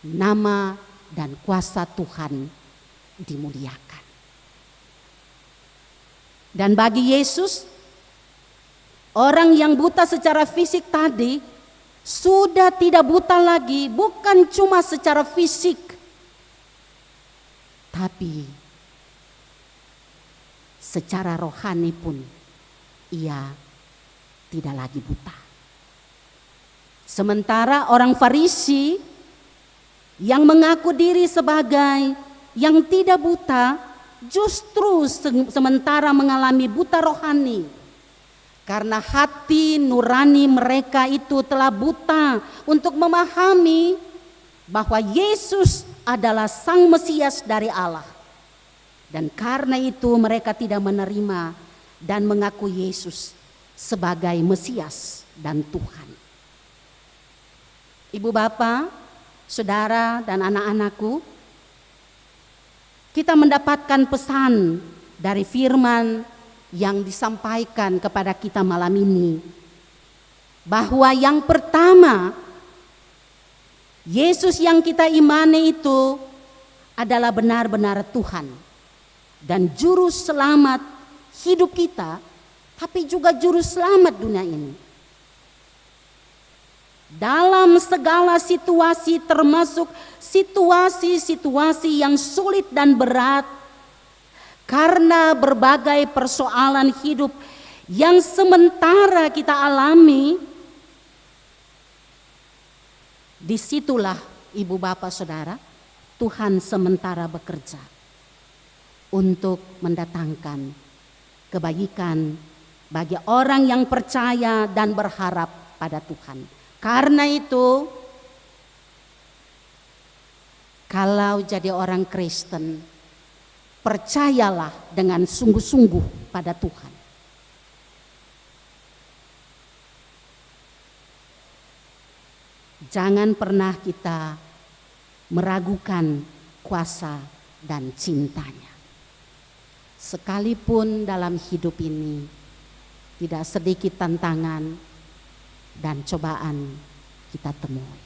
nama dan kuasa Tuhan dimuliakan. Dan bagi Yesus, orang yang buta secara fisik tadi sudah tidak buta lagi, bukan cuma secara fisik, tapi secara rohani pun ia tidak lagi buta. Sementara orang Farisi yang mengaku diri sebagai yang tidak buta, justru sementara mengalami buta rohani. Karena hati nurani mereka itu telah buta untuk memahami bahwa Yesus adalah Sang Mesias dari Allah. Dan karena itu mereka tidak menerima dan mengaku Yesus sebagai Mesias dan Tuhan. Ibu bapak, saudara dan anak-anakku, kita mendapatkan pesan dari firman yang disampaikan kepada kita malam ini, bahwa yang pertama, Yesus yang kita imani itu adalah benar-benar Tuhan dan juru selamat hidup kita, tapi juga juru selamat dunia ini. Dalam segala situasi, termasuk situasi-situasi yang sulit dan berat, karena berbagai persoalan hidup yang sementara kita alami, disitulah ibu bapak saudara, Tuhan sementara bekerja untuk mendatangkan kebaikan bagi orang yang percaya dan berharap pada Tuhan. Karena itu, kalau jadi orang Kristen, percayalah dengan sungguh-sungguh pada Tuhan. Jangan pernah kita meragukan kuasa dan cintanya. Sekalipun dalam hidup ini tidak sedikit tantangan dan cobaan kita temui.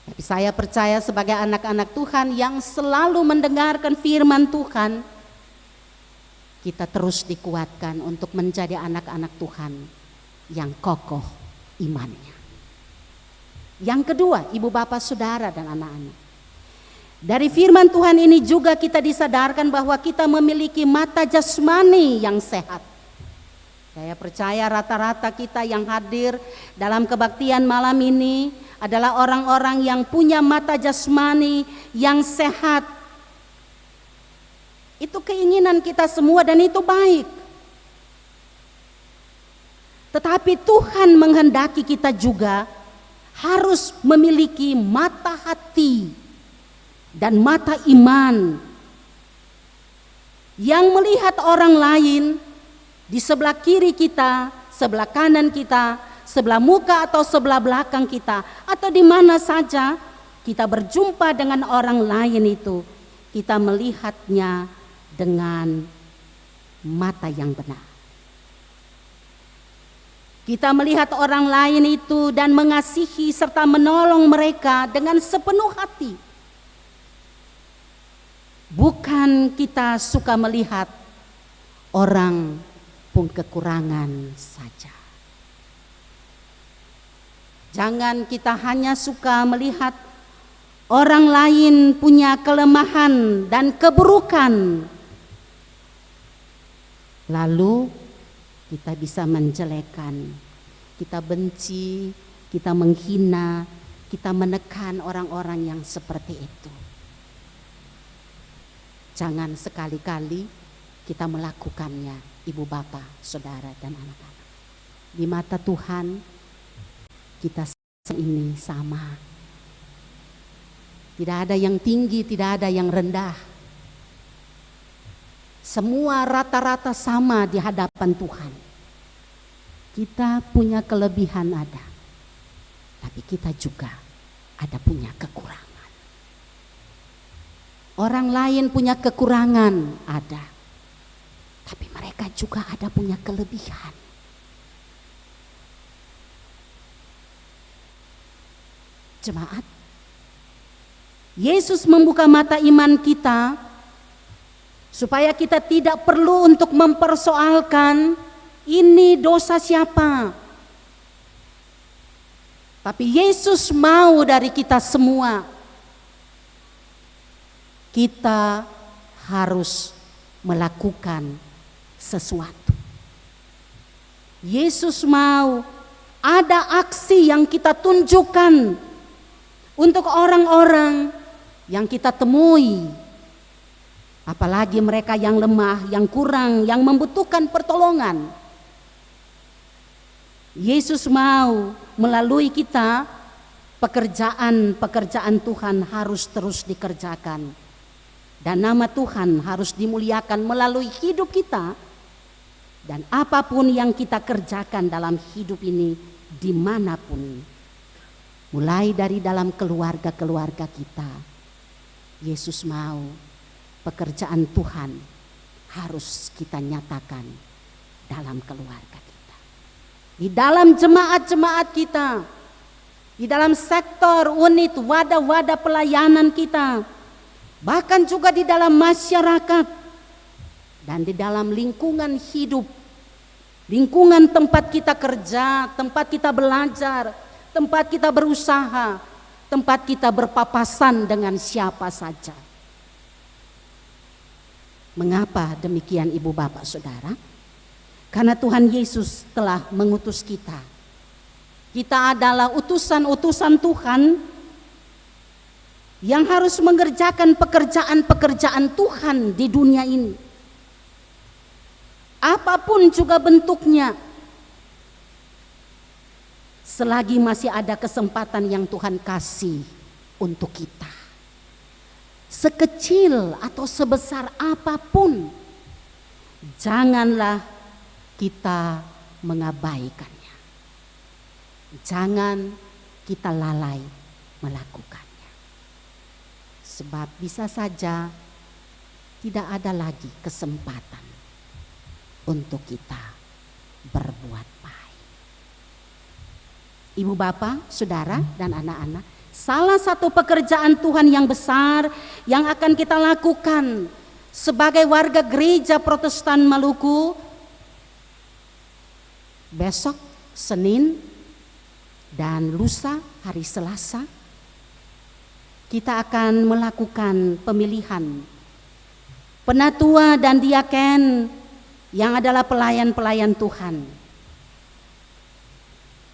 Tapi saya percaya sebagai anak-anak Tuhan yang selalu mendengarkan firman Tuhan, kita terus dikuatkan untuk menjadi anak-anak Tuhan yang kokoh imannya. Yang kedua, ibu bapak saudara dan anak-anak, dari firman Tuhan ini juga kita disadarkan bahwa kita memiliki mata jasmani yang sehat. Saya percaya rata-rata kita yang hadir dalam kebaktian malam ini adalah orang-orang yang punya mata jasmani yang sehat. Itu keinginan kita semua dan itu baik. Tetapi Tuhan menghendaki kita juga harus memiliki mata hati dan mata iman yang melihat orang lain di sebelah kiri kita, sebelah kanan kita, sebelah muka atau sebelah belakang kita, atau di mana saja kita berjumpa dengan orang lain itu, kita melihatnya dengan mata yang benar. Kita melihat orang lain itu dan mengasihi serta menolong mereka dengan sepenuh hati. Bukan kita suka melihat orang pun kekurangan saja. Jangan kita hanya suka melihat orang lain punya kelemahan dan keburukan, lalu kita bisa menjelekkan, kita benci, kita menghina, kita menekan orang-orang yang seperti itu. Jangan sekali-kali kita melakukannya, ibu bapak, saudara dan anak-anak. Di mata Tuhan kita ini sama. Tidak ada yang tinggi, tidak ada yang rendah. Semua rata-rata sama di hadapan Tuhan. Kita punya kelebihan ada, tapi kita juga ada punya kekurangan. Orang lain punya kekurangan ada, tapi mereka juga ada punya kelebihan. Jemaat, Yesus membuka mata iman kita supaya kita tidak perlu untuk mempersoalkan ini dosa siapa, Tapi Yesus mau dari kita semua, kita harus melakukan sesuatu. Yesus mau ada aksi yang kita tunjukkan untuk orang-orang yang kita temui. Apalagi mereka yang lemah, yang kurang, yang membutuhkan pertolongan. Yesus mau melalui kita, pekerjaan Tuhan harus terus dikerjakan. Dan nama Tuhan harus dimuliakan melalui hidup kita. Dan apapun yang kita kerjakan dalam hidup ini, dimanapun. Mulai dari dalam keluarga-keluarga kita. Yesus mau pekerjaan Tuhan harus kita nyatakan dalam keluarga kita. Di dalam jemaat-jemaat kita. Di dalam sektor, unit, wadah-wadah pelayanan kita. Bahkan juga di dalam masyarakat. Dan di dalam lingkungan hidup. Lingkungan tempat kita kerja, tempat kita belajar, tempat kita berusaha, tempat kita berpapasan dengan siapa saja. Mengapa demikian Ibu Bapak Saudara? Karena Tuhan Yesus telah mengutus kita. Kita adalah utusan-utusan Tuhan yang harus mengerjakan pekerjaan-pekerjaan Tuhan di dunia ini. Apapun juga bentuknya, selagi masih ada kesempatan yang Tuhan kasih untuk kita. Sekecil atau sebesar apapun, janganlah kita mengabaikannya. Jangan kita lalai melakukannya. Sebab bisa saja tidak ada lagi kesempatan untuk kita berbuat baik. Ibu bapak, saudara dan anak-anak, salah satu pekerjaan Tuhan yang besar yang akan kita lakukan sebagai warga gereja Protestan Maluku, besok Senin dan lusa hari Selasa, kita akan melakukan pemilihan penatua dan diaken yang adalah pelayan-pelayan Tuhan.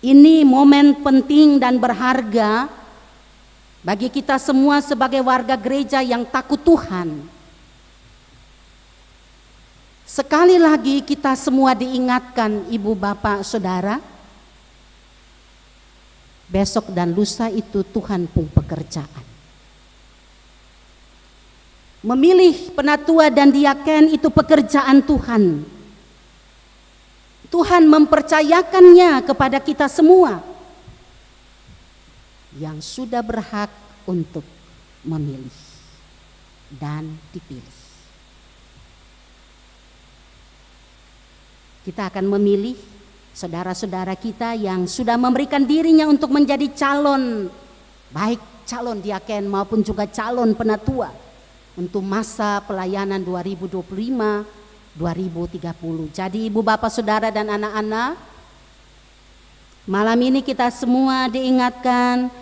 Ini momen penting dan berharga bagi kita semua sebagai warga gereja yang takut Tuhan. Sekali lagi kita semua diingatkan, ibu bapak saudara, besok dan lusa itu Tuhan pun pekerjaan. Memilih penatua dan diaken itu pekerjaan Tuhan. Tuhan mempercayakannya kepada kita semua yang sudah berhak untuk memilih dan dipilih. Kita akan memilih saudara-saudara kita yang sudah memberikan dirinya untuk menjadi calon, baik calon diaken maupun juga calon penatua untuk masa pelayanan 2025-2030. Jadi ibu bapak saudara dan anak-anak, malam ini kita semua diingatkan,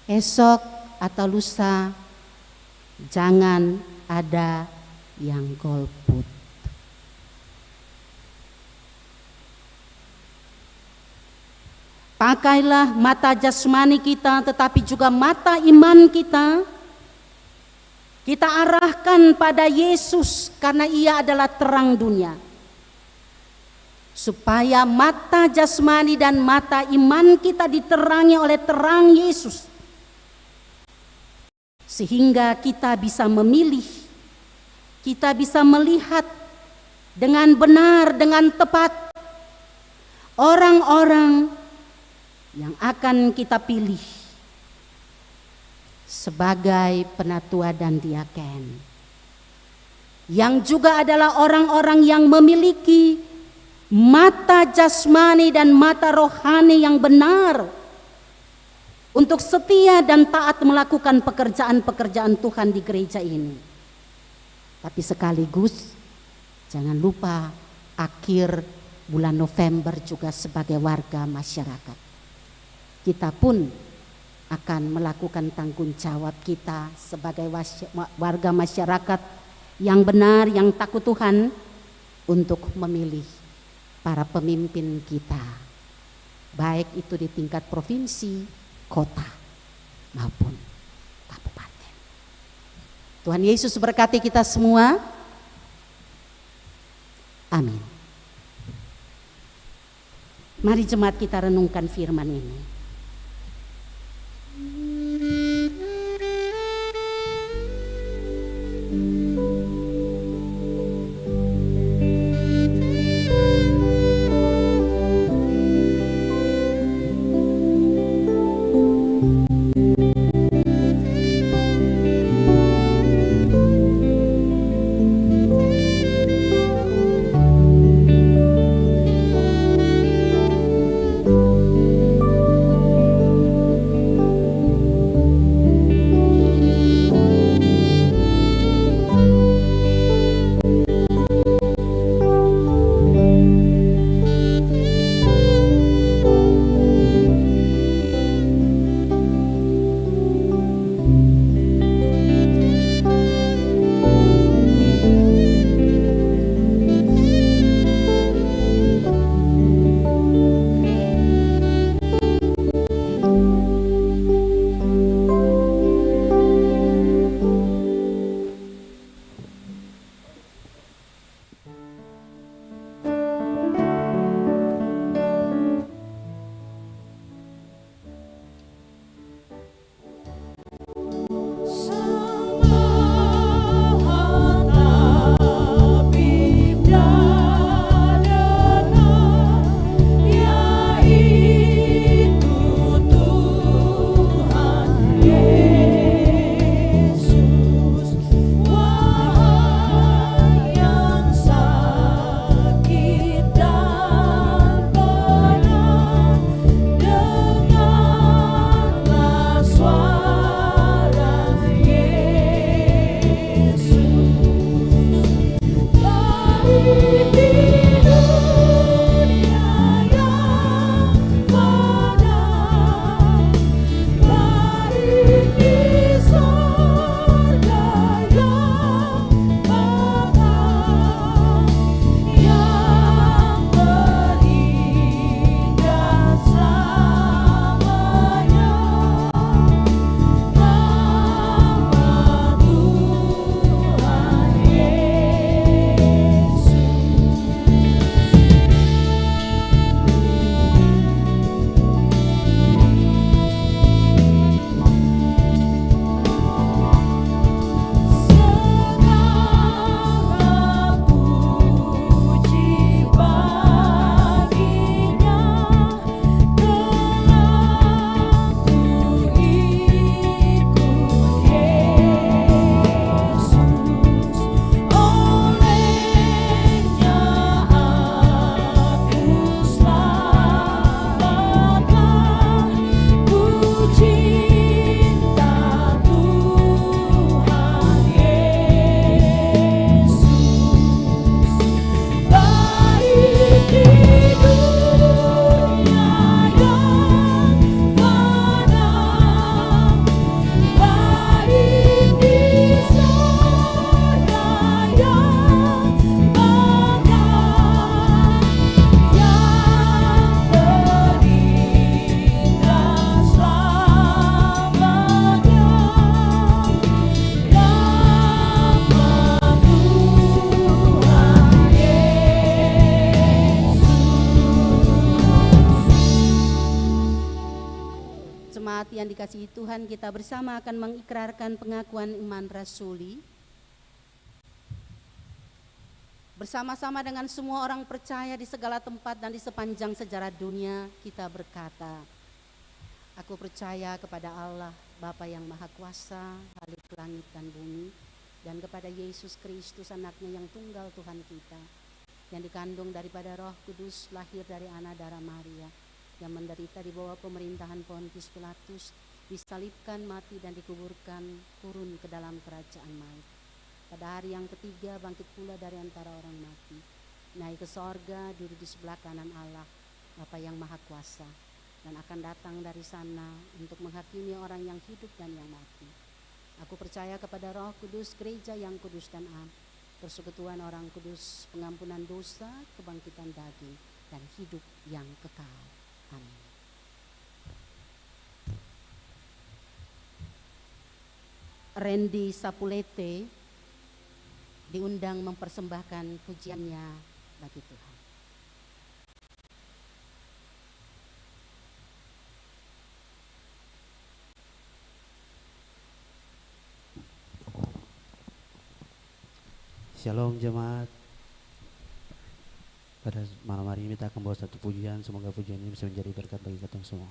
esok atau lusa jangan ada yang golput. Pakailah mata jasmani kita tetapi juga mata iman kita. Kita arahkan pada Yesus karena Ia adalah terang dunia. Supaya mata jasmani dan mata iman kita diterangi oleh terang Yesus. Sehingga kita bisa memilih, kita bisa melihat dengan benar, dengan tepat orang-orang yang akan kita pilih sebagai penatua dan diaken, yang juga adalah orang-orang yang memiliki mata jasmani dan mata rohani yang benar untuk setia dan taat melakukan pekerjaan-pekerjaan Tuhan di gereja ini. Tapi sekaligus jangan lupa akhir bulan November juga sebagai warga masyarakat. kita pun akan melakukan tanggung jawab kita sebagai warga masyarakat yang benar, yang takut Tuhan, untuk memilih para pemimpin kita, baik itu di tingkat provinsi, kota, maupun kabupaten. Tuhan Yesus berkati kita semua. Amin. Mari jemaat kita renungkan firman ini. Yang dikasihi Tuhan, kita bersama akan mengikrarkan pengakuan iman rasuli. Bersama-sama dengan semua orang percaya di segala tempat dan di sepanjang sejarah dunia, kita berkata, aku percaya kepada Allah, Bapa yang Maha Kuasa, Khalik langit dan bumi, dan kepada Yesus Kristus, anaknya yang tunggal Tuhan kita, yang dikandung daripada Roh Kudus, lahir dari anak darah Maria, yang menderita di bawah pemerintahan Pontius Pilatus, disalibkan, mati dan dikuburkan, turun ke dalam kerajaan maut. Pada hari yang ketiga bangkit pula dari antara orang mati, naik ke sorga, duduk di sebelah kanan Allah, Bapa yang Maha Kuasa. dan akan datang dari sana untuk menghakimi orang yang hidup dan yang mati. Aku percaya kepada Roh Kudus, gereja yang kudus dan am, persekutuan orang kudus, pengampunan dosa, kebangkitan daging, dan hidup yang kekal. Amin. Randy Sapulete diundang mempersembahkan pujiannya bagi Tuhan. Shalom jemaat. Pada malam hari ini kita akan bawa satu pujian, semoga pujian ini bisa menjadi berkat bagi kita semua.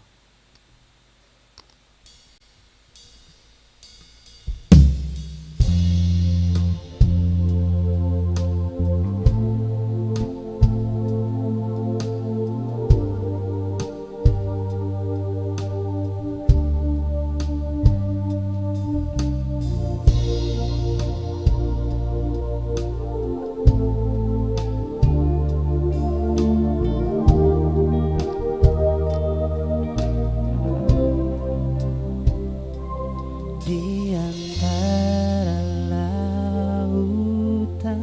Di antara lautan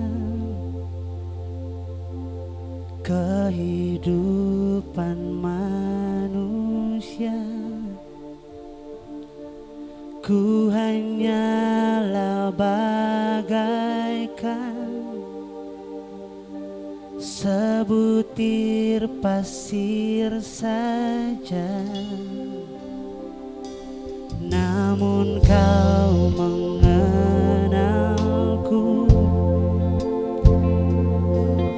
kehidupan manusia, ku hanyalah bagaikan sebutir pasir saja. Namun kau mengenalku,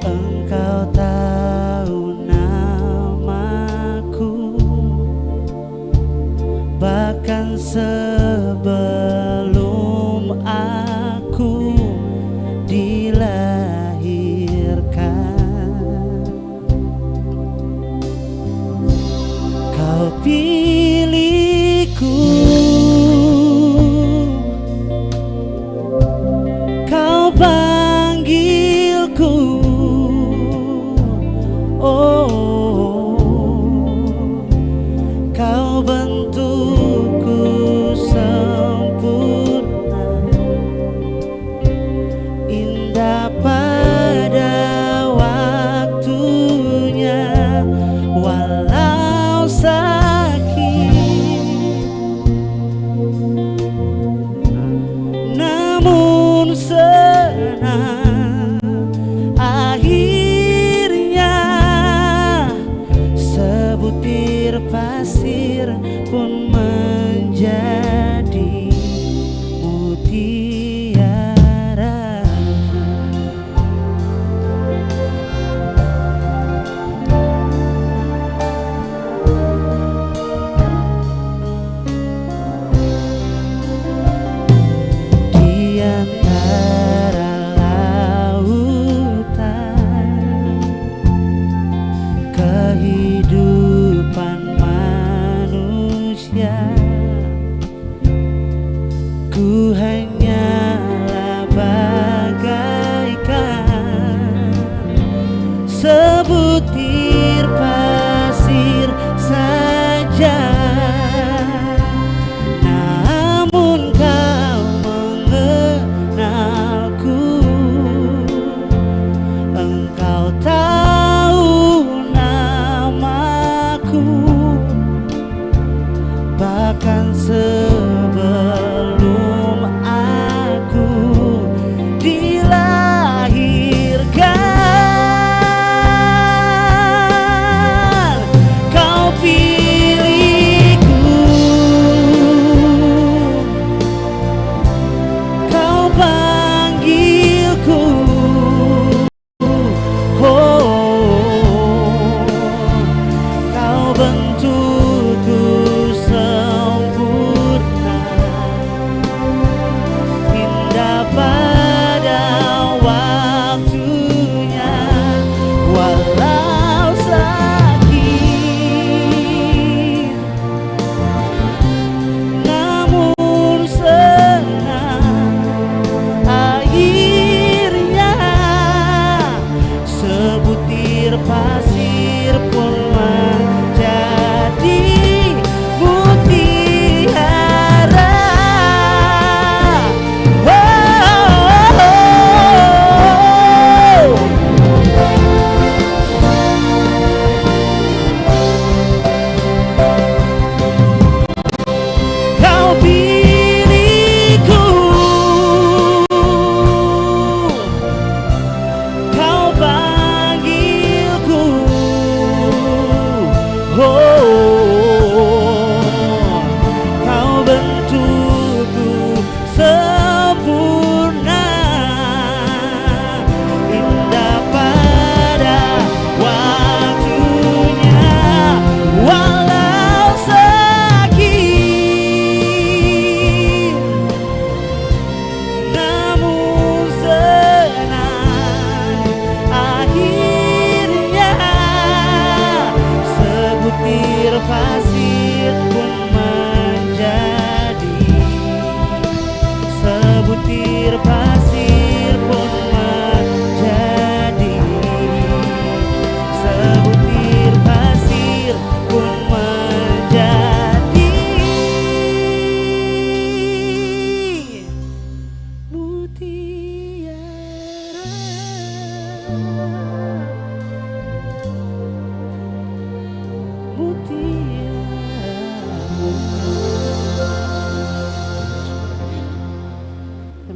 engkau tahu namaku, bahkan sebelum aku dilahirkan. Kau pilihku, panggilku, oh, kau bentukku sempurna, indah pada waktunya, walau sakit, namun akhirnya sebutir pasir pun menjadi mutiara. Di antara kehidupan manusia, ku hanyalah bagaikan sebutir pasir saja. Namun kau mengenalku, engkau tahu bahkan sebelum aku dilahirkan. Kau pilihku, kau panggilku, oh, kau bentukku sempurna,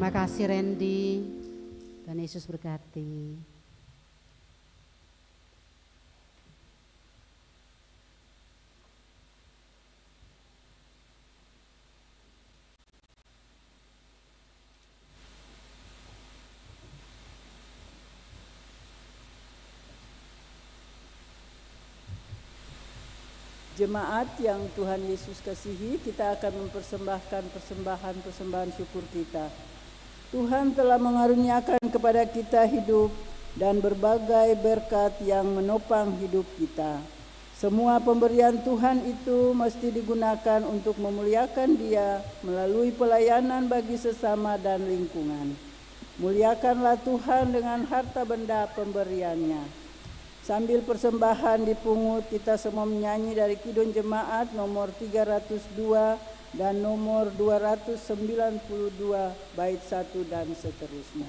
Terima kasih Randy. Tuhan Yesus berkati. Jemaat yang Tuhan Yesus kasihi, kita akan mempersembahkan persembahan syukur kita. Tuhan telah mengaruniakan kepada kita hidup dan berbagai berkat yang menopang hidup kita. Semua pemberian Tuhan itu mesti digunakan untuk memuliakan Dia melalui pelayanan bagi sesama dan lingkungan. Muliakanlah Tuhan dengan harta benda pemberiannya. Sambil persembahan dipungut, kita semua menyanyi dari Kidung Jemaat nomor 302 dan nomor 292 bait 1 dan seterusnya.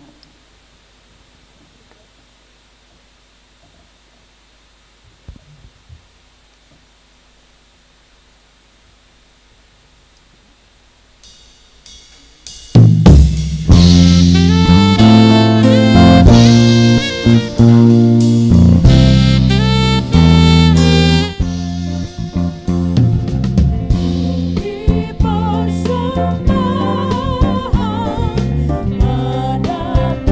Persembahan pada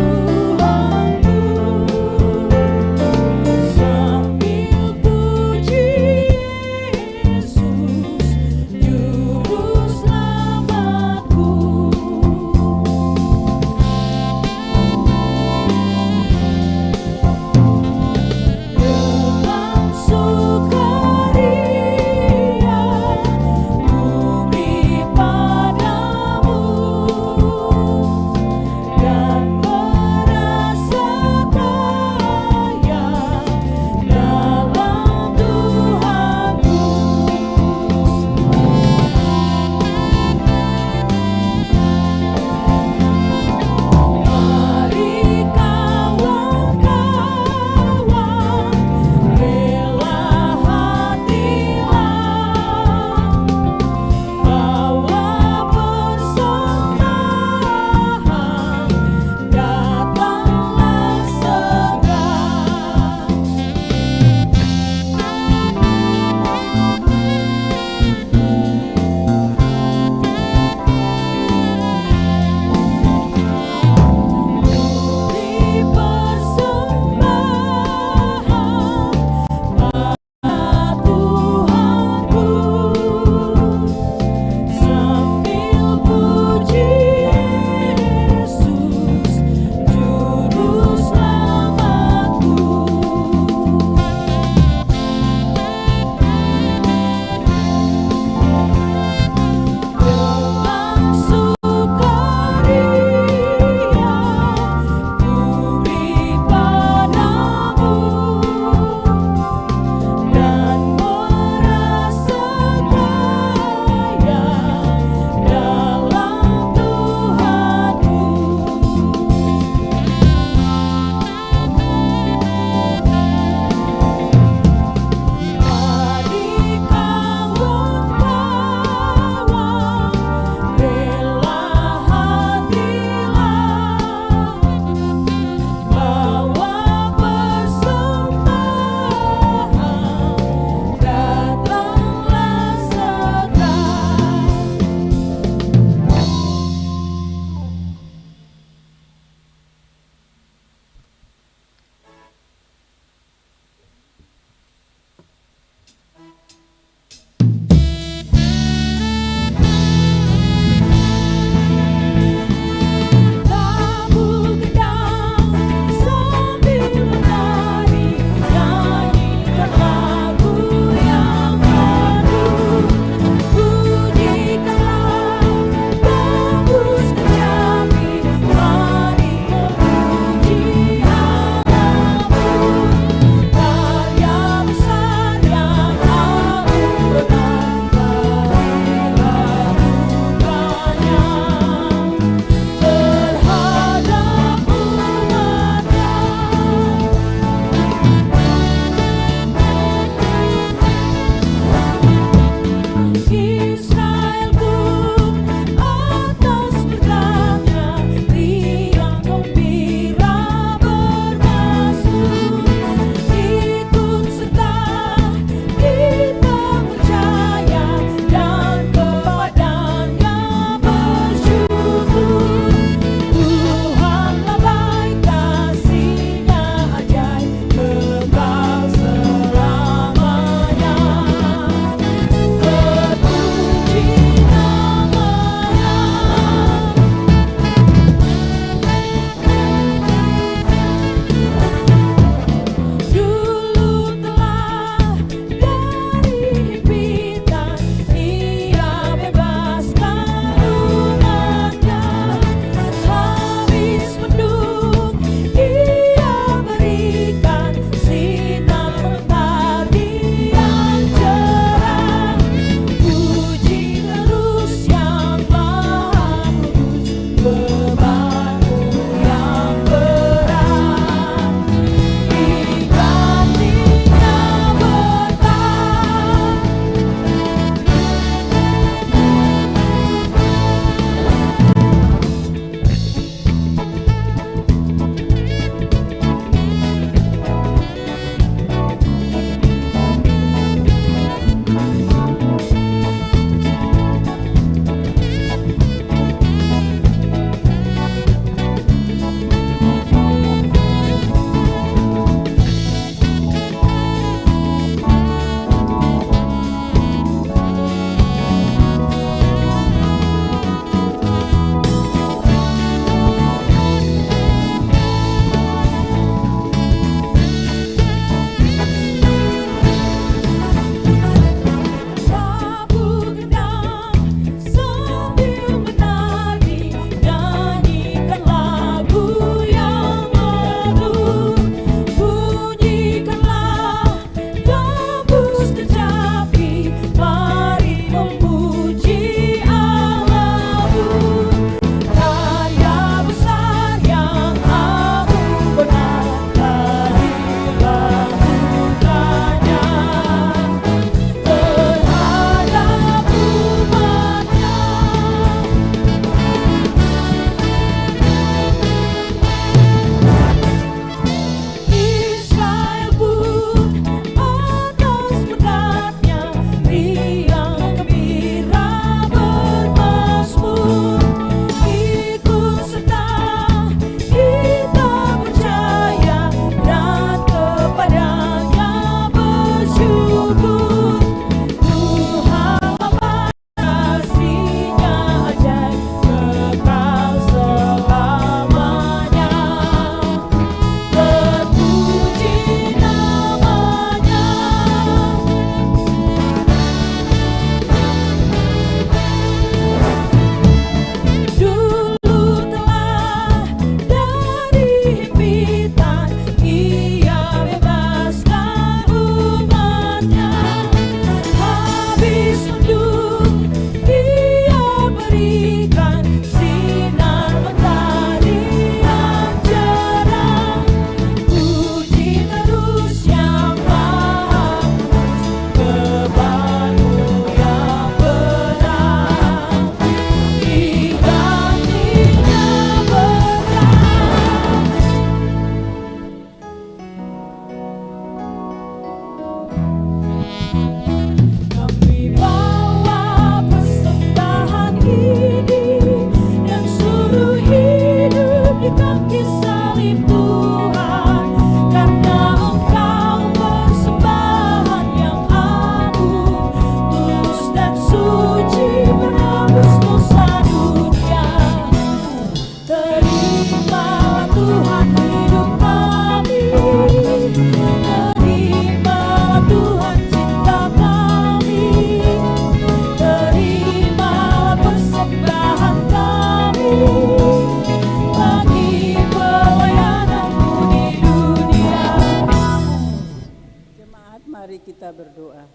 kita berdoa.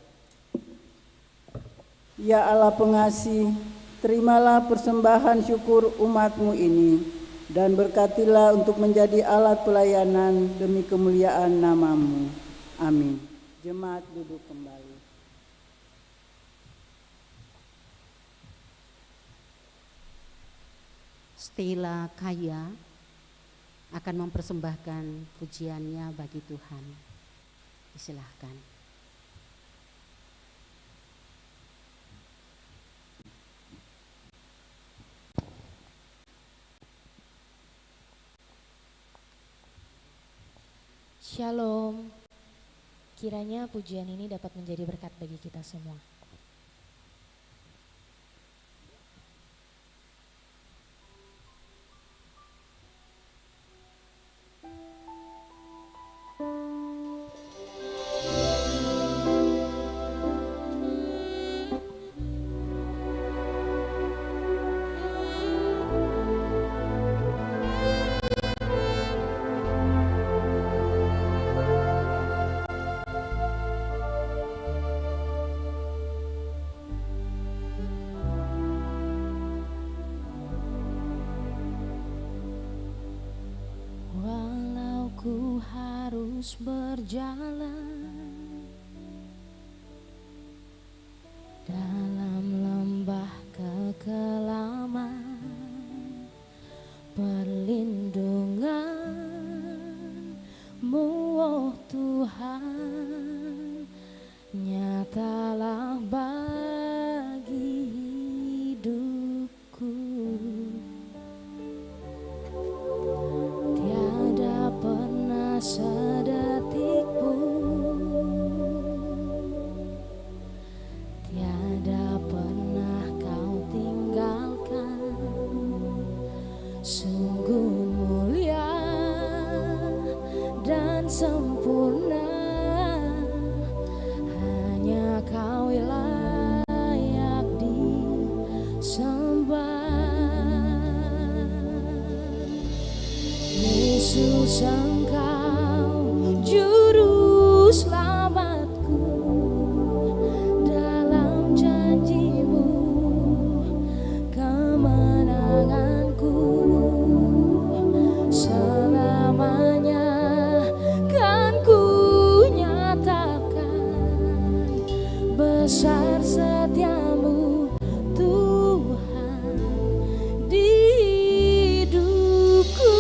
Ya Allah pengasih, terimalah persembahan syukur umat-Mu ini dan berkatilah untuk menjadi alat pelayanan demi kemuliaan nama-Mu. Amin. Jemaat duduk kembali. Stella Kaya akan mempersembahkan pujiannya bagi Tuhan. Disilahkan. Shalom. Kiranya pujian ini dapat menjadi berkat bagi kita semua. Ku harus berjalan dalam lembah kekelaman, perlindungan-Mu, oh Tuhan, nyatalah bagi hidupku. Tiada pernah sedetik pun, tiada pernah Kau tinggalkan. Sungguh mulia dan sempurna, hanya Kau layak disembah. Yesus, Engkau juru selamatku, dalam janji-Mu kemenanganku selamanya kan ku nyatakan besar setia-Mu Tuhan di hidupku.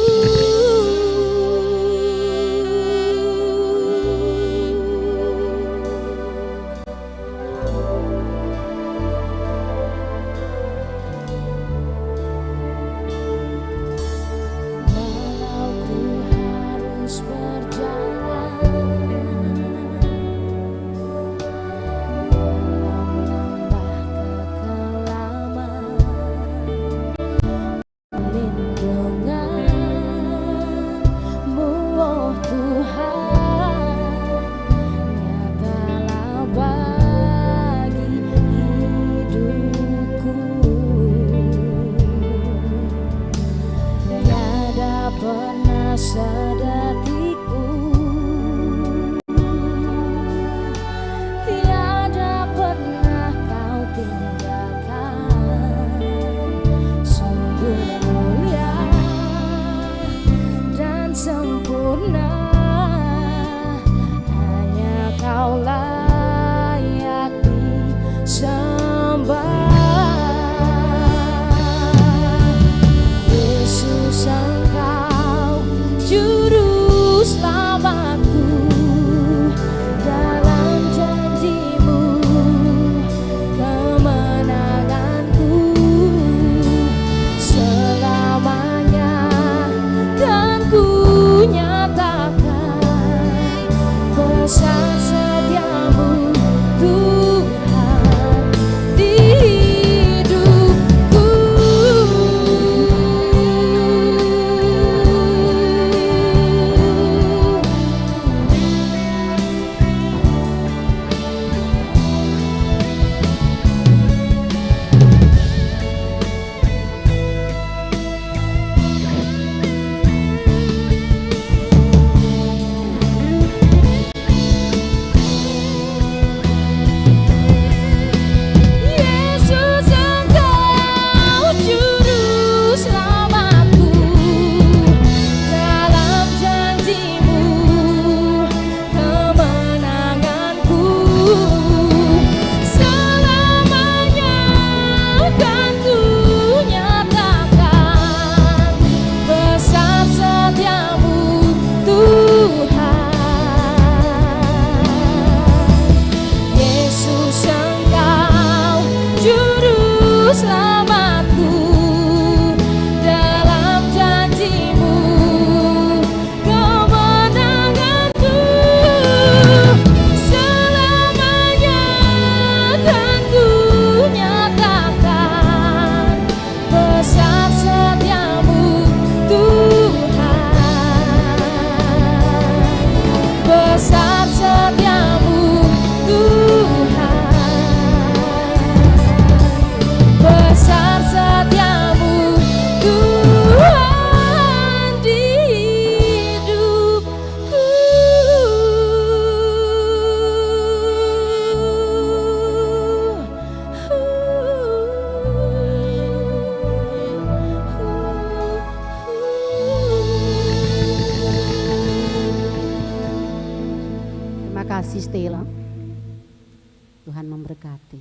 hati.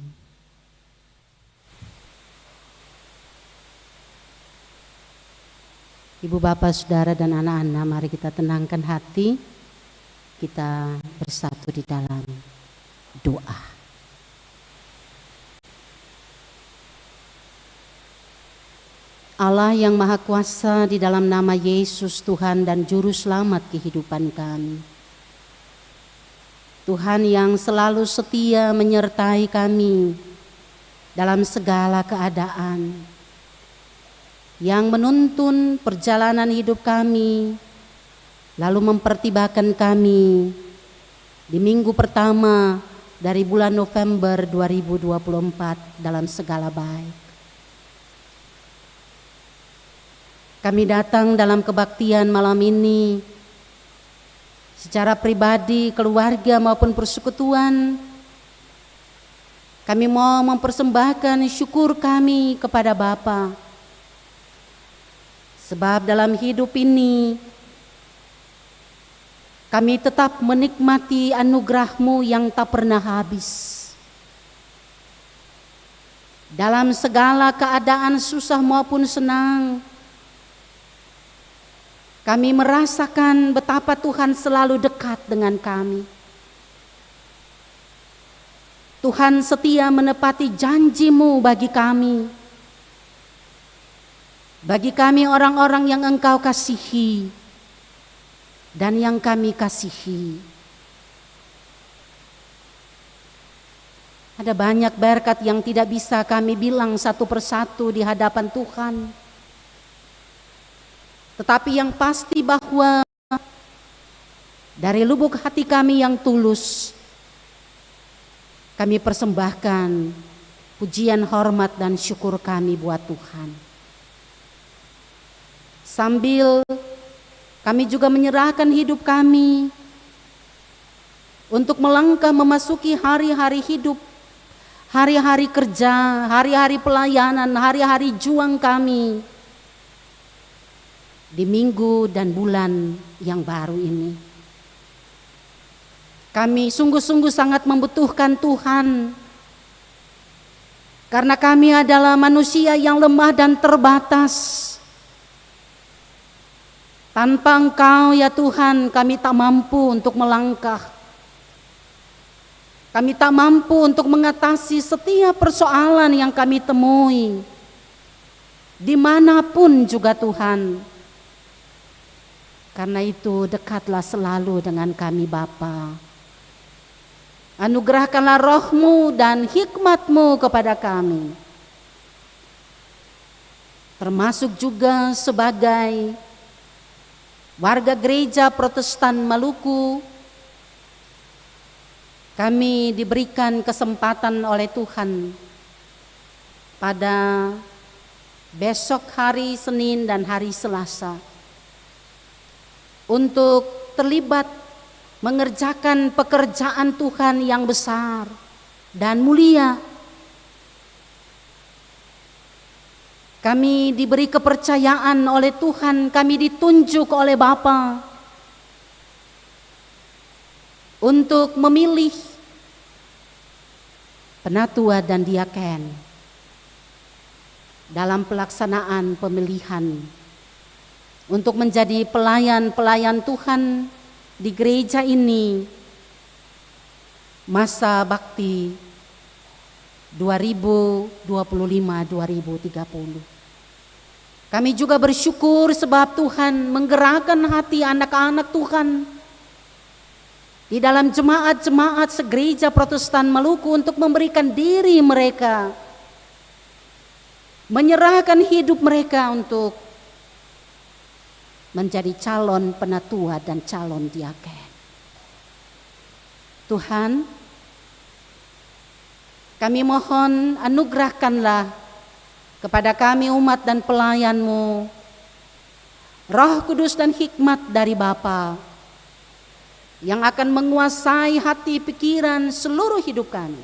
Ibu bapak saudara dan anak-anak, mari kita tenangkan hati, kita bersatu di dalam doa. Allah yang Maha Kuasa, di dalam nama Yesus Tuhan dan Juru Selamat kehidupan kami, Tuhan yang selalu setia menyertai kami dalam segala keadaan, yang menuntun perjalanan hidup kami, lalu mempertibakan kami di minggu pertama dari bulan November 2024 dalam segala baik. Kami datang dalam kebaktian malam ini secara pribadi, keluarga maupun persekutuan. Kami mau mempersembahkan syukur kami kepada Bapa, sebab dalam hidup ini kami tetap menikmati anugerah-Mu yang tak pernah habis. Dalam segala keadaan susah maupun senang, kami merasakan betapa Tuhan selalu dekat dengan kami. Tuhan setia menepati janji-Mu bagi kami. Bagi kami orang-orang yang Engkau kasihi dan yang kami kasihi. Ada banyak berkat yang tidak bisa kami bilang satu persatu di hadapan Tuhan. Tetapi yang pasti bahwa dari lubuk hati kami yang tulus, kami persembahkan pujian, hormat, dan syukur kami buat Tuhan. Sambil kami juga menyerahkan hidup kami untuk melangkah memasuki hari-hari hidup, hari-hari kerja, hari-hari pelayanan, hari-hari juang kami di minggu dan bulan yang baru ini. Kami sungguh-sungguh sangat membutuhkan Tuhan, karena kami adalah manusia yang lemah dan terbatas. Tanpa Engkau ya Tuhan, kami tak mampu untuk melangkah. Kami tak mampu untuk mengatasi setiap persoalan yang kami temui, dimanapun juga Tuhan. Karena itu dekatlah selalu dengan kami Bapa. Anugerahkanlah roh-Mu dan hikmat-Mu kepada kami. Termasuk juga sebagai warga gereja Protestan Maluku, kami diberikan kesempatan oleh Tuhan pada besok hari Senin dan hari Selasa untuk terlibat mengerjakan pekerjaan Tuhan yang besar dan mulia. Kami diberi kepercayaan oleh Tuhan, kami ditunjuk oleh Bapa untuk memilih penatua dan diaken dalam pelaksanaan pemilihan untuk menjadi pelayan-pelayan Tuhan di gereja ini masa bakti 2025-2030. Kami juga bersyukur sebab Tuhan menggerakkan hati anak-anak Tuhan di dalam jemaat-jemaat segereja Protestan Maluku untuk memberikan diri mereka, menyerahkan hidup mereka untuk menjadi calon penatua dan calon diaken. Tuhan, kami mohon anugerahkanlah kepada kami umat dan pelayan-Mu Roh Kudus dan hikmat dari Bapa yang akan menguasai hati pikiran seluruh hidup kami,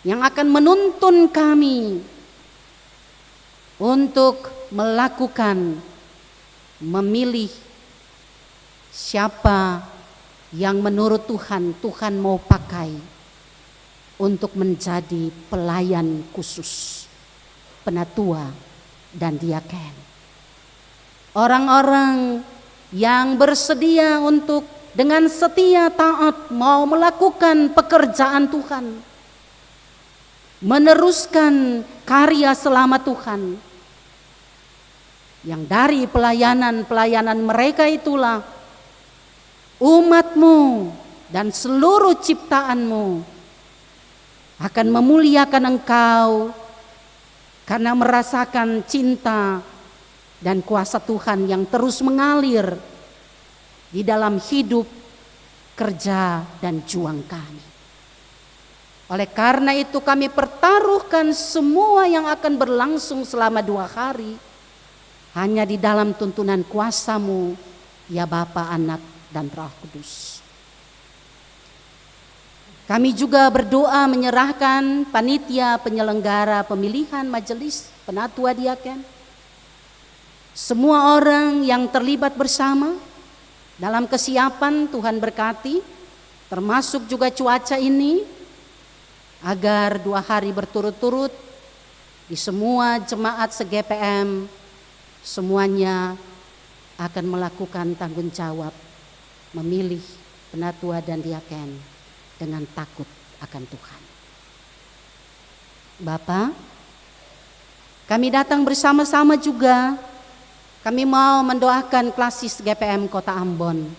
yang akan menuntun kami untuk melakukan, memilih siapa yang menurut Tuhan mau pakai untuk menjadi pelayan khusus, penatua dan diaken. Orang-orang yang bersedia untuk dengan setia taat mau melakukan pekerjaan Tuhan, meneruskan karya selama Tuhan. Yang dari pelayanan mereka itulah umat-Mu dan seluruh ciptaan-Mu akan memuliakan Engkau karena merasakan cinta dan kuasa Tuhan yang terus mengalir di dalam hidup, kerja, dan juang kami. Oleh karena itu kami pertaruhkan semua yang akan berlangsung selama 2 hari hanya di dalam tuntunan kuasa-Mu, ya Bapa, Anak, dan Roh Kudus. Kami juga berdoa menyerahkan panitia penyelenggara pemilihan majelis penatua diaken, semua orang yang terlibat bersama dalam kesiapan. Tuhan berkati, termasuk juga cuaca ini, agar 2 hari berturut-turut di semua jemaat se-GPM semuanya akan melakukan tanggung jawab memilih penatua dan diaken dengan takut akan Tuhan. Bapa, kami datang bersama-sama juga. Kami mau mendoakan klasis GPM Kota Ambon,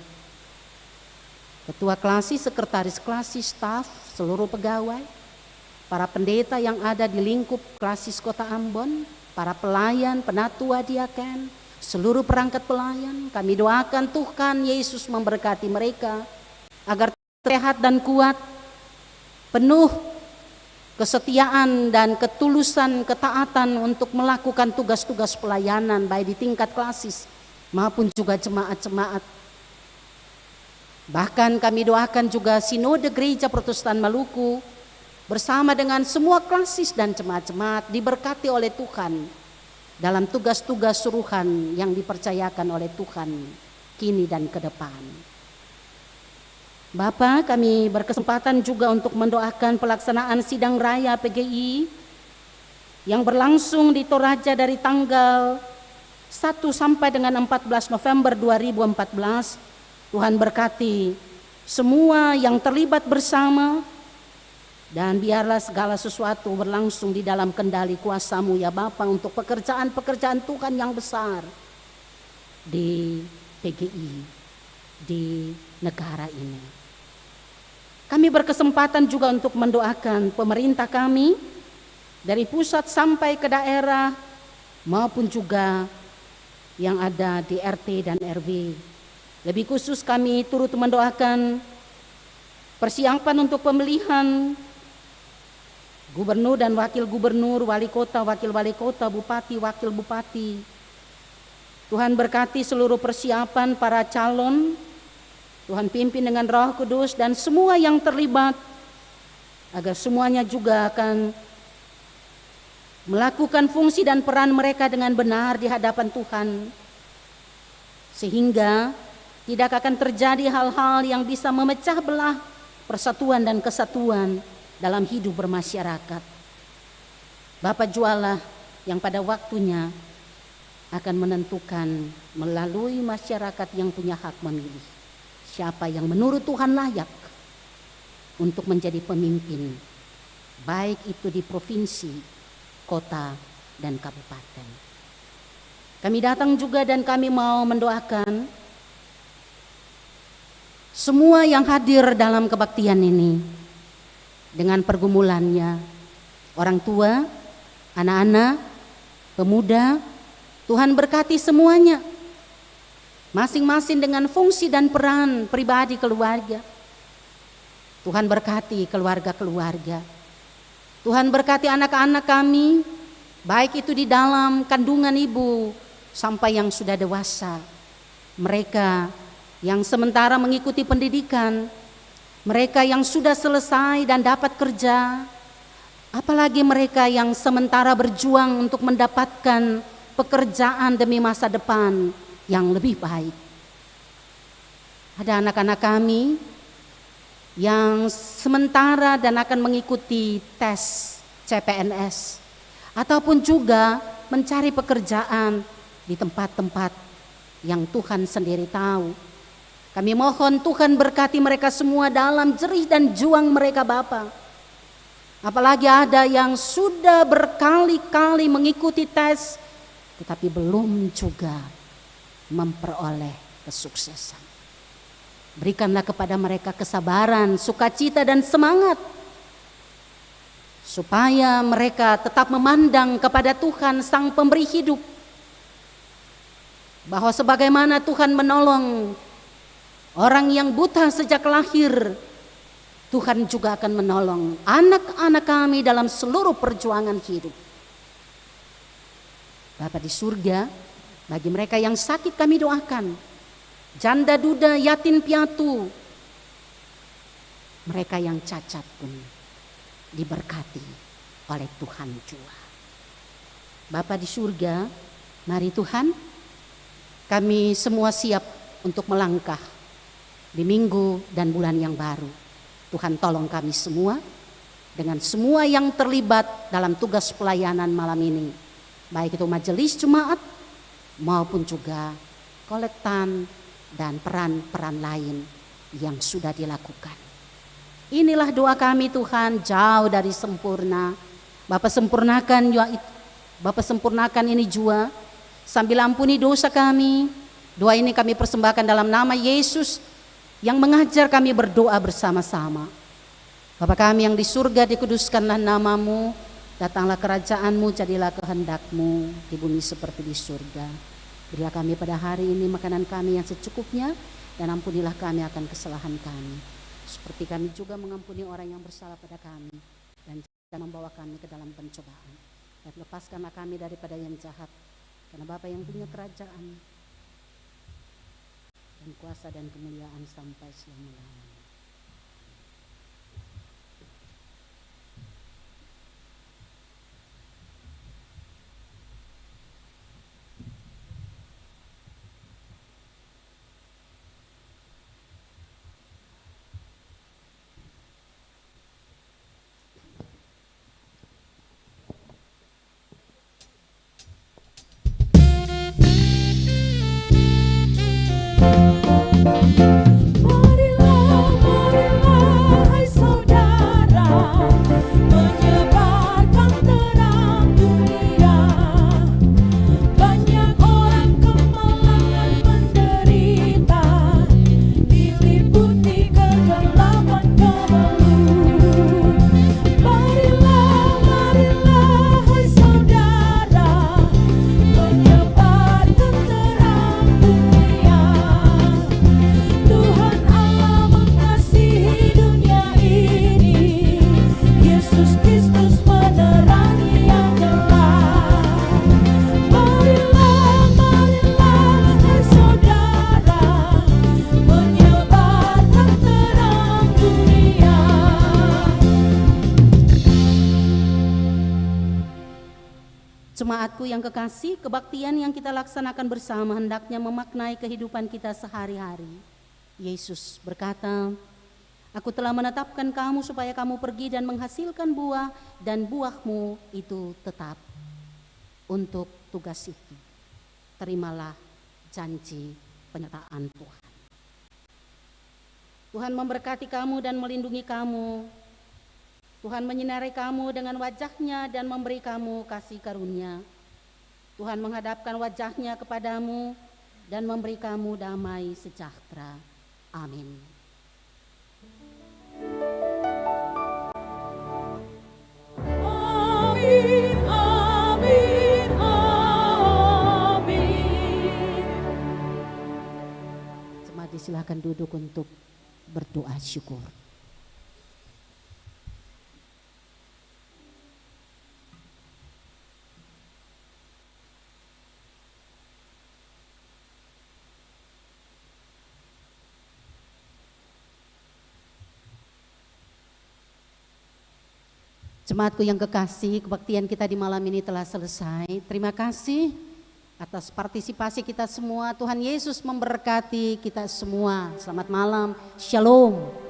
ketua klasis, sekretaris klasis, staf, seluruh pegawai, para pendeta yang ada di lingkup klasis Kota Ambon, para pelayan, penatua diaken, seluruh perangkat pelayan. Kami doakan Tuhan Yesus memberkati mereka agar sehat dan kuat, penuh kesetiaan dan ketulusan, ketaatan untuk melakukan tugas-tugas pelayanan baik di tingkat klasis maupun juga jemaat-jemaat. Bahkan kami doakan juga Sinode Gereja Protestan Maluku bersama dengan semua klasis dan jemaat-jemaat diberkati oleh Tuhan dalam tugas-tugas suruhan yang dipercayakan oleh Tuhan kini dan ke depan. Bapa, kami berkesempatan juga untuk mendoakan pelaksanaan sidang raya PGI yang berlangsung di Toraja dari tanggal 1 sampai dengan 14 November 2014. Tuhan berkati semua yang terlibat bersama, dan biarlah segala sesuatu berlangsung di dalam kendali kuasa-Mu ya Bapa, untuk pekerjaan-pekerjaan Tuhan yang besar di PGI, di negara ini. Kami berkesempatan juga untuk mendoakan pemerintah kami dari pusat sampai ke daerah maupun juga yang ada di RT dan RW. Lebih khusus kami turut mendoakan persiapan untuk pemilihan gubernur dan wakil gubernur, wali kota, wakil wali kota, bupati, wakil bupati. Tuhan berkati seluruh persiapan para calon. Tuhan pimpin dengan Roh Kudus dan semua yang terlibat, agar semuanya juga akan melakukan fungsi dan peran mereka dengan benar di hadapan Tuhan, sehingga tidak akan terjadi hal-hal yang bisa memecah belah persatuan dan kesatuan dalam hidup bermasyarakat. Bapa jualah yang pada waktunya akan menentukan melalui masyarakat yang punya hak memilih siapa yang menurut Tuhan layak untuk menjadi pemimpin, baik itu di provinsi, kota, dan kabupaten. Kami datang juga dan kami mau mendoakan semua yang hadir dalam kebaktian ini dengan pergumulannya, orang tua, anak-anak, pemuda. Tuhan berkati semuanya, masing-masing dengan fungsi dan peran pribadi keluarga. Tuhan berkati keluarga-keluarga. Tuhan berkati anak-anak kami, baik itu di dalam kandungan ibu sampai yang sudah dewasa. Mereka yang sementara mengikuti pendidikan, mereka yang sudah selesai dan dapat kerja, apalagi mereka yang sementara berjuang untuk mendapatkan pekerjaan demi masa depan yang lebih baik. Ada anak-anak kami yang sementara dan akan mengikuti tes CPNS, ataupun juga mencari pekerjaan di tempat-tempat yang Tuhan sendiri tahu. Kami mohon Tuhan berkati mereka semua dalam jerih dan juang mereka Bapa. Apalagi ada yang sudah berkali-kali mengikuti tes tetapi belum juga memperoleh kesuksesan. Berikanlah kepada mereka kesabaran, sukacita dan semangat supaya mereka tetap memandang kepada Tuhan Sang Pemberi hidup, bahwa sebagaimana Tuhan menolong orang yang buta sejak lahir, Tuhan juga akan menolong anak-anak kami dalam seluruh perjuangan hidup. Bapa di surga, bagi mereka yang sakit kami doakan, janda duda, yatim piatu, mereka yang cacat pun diberkati oleh Tuhan jua. Bapa di surga, mari Tuhan, kami semua siap untuk melangkah di minggu dan bulan yang baru. Tuhan tolong kami semua dengan semua yang terlibat dalam tugas pelayanan malam ini, baik itu majelis jemaat maupun juga kolektan dan peran-peran lain yang sudah dilakukan. Inilah doa kami Tuhan, jauh dari sempurna. Bapa sempurnakan ini jua, sambil ampuni dosa kami. Doa ini kami persembahkan dalam nama Yesus yang mengajar kami berdoa bersama-sama. Bapa kami yang di surga, dikuduskanlah namamu, datanglah kerajaanmu, jadilah kehendakmu di bumi seperti di surga. Berilah kami pada hari ini makanan kami yang secukupnya, dan ampunilah kami akan kesalahan kami, seperti kami juga mengampuni orang yang bersalah pada kami, dan jangan membawa kami ke dalam pencobaan, dan lepaskanlah kami daripada yang jahat, karena Bapa yang punya kerajaan dan kuasa dan kemuliaan sampai selama-lamanya. Jemaatku yang kekasih, kebaktian yang kita laksanakan bersama hendaknya memaknai kehidupan kita sehari-hari. Yesus berkata, "Aku telah menetapkan kamu supaya kamu pergi dan menghasilkan buah, dan buahmu itu tetap." Untuk tugas itu, terimalah janji penyertaan Tuhan. Tuhan memberkati kamu dan melindungi kamu. Tuhan menyinari kamu dengan wajah-Nya dan memberi kamu kasih karunia. Tuhan menghadapkan wajah-Nya kepadamu dan memberi kamu damai sejahtera. Amin. Amin, amin, amin. Jemaat disilakan duduk untuk berdoa syukur. Jemaatku yang kekasih, kebaktian kita di malam ini telah selesai. Terima kasih atas partisipasi kita semua. Tuhan Yesus memberkati kita semua. Selamat malam. Shalom.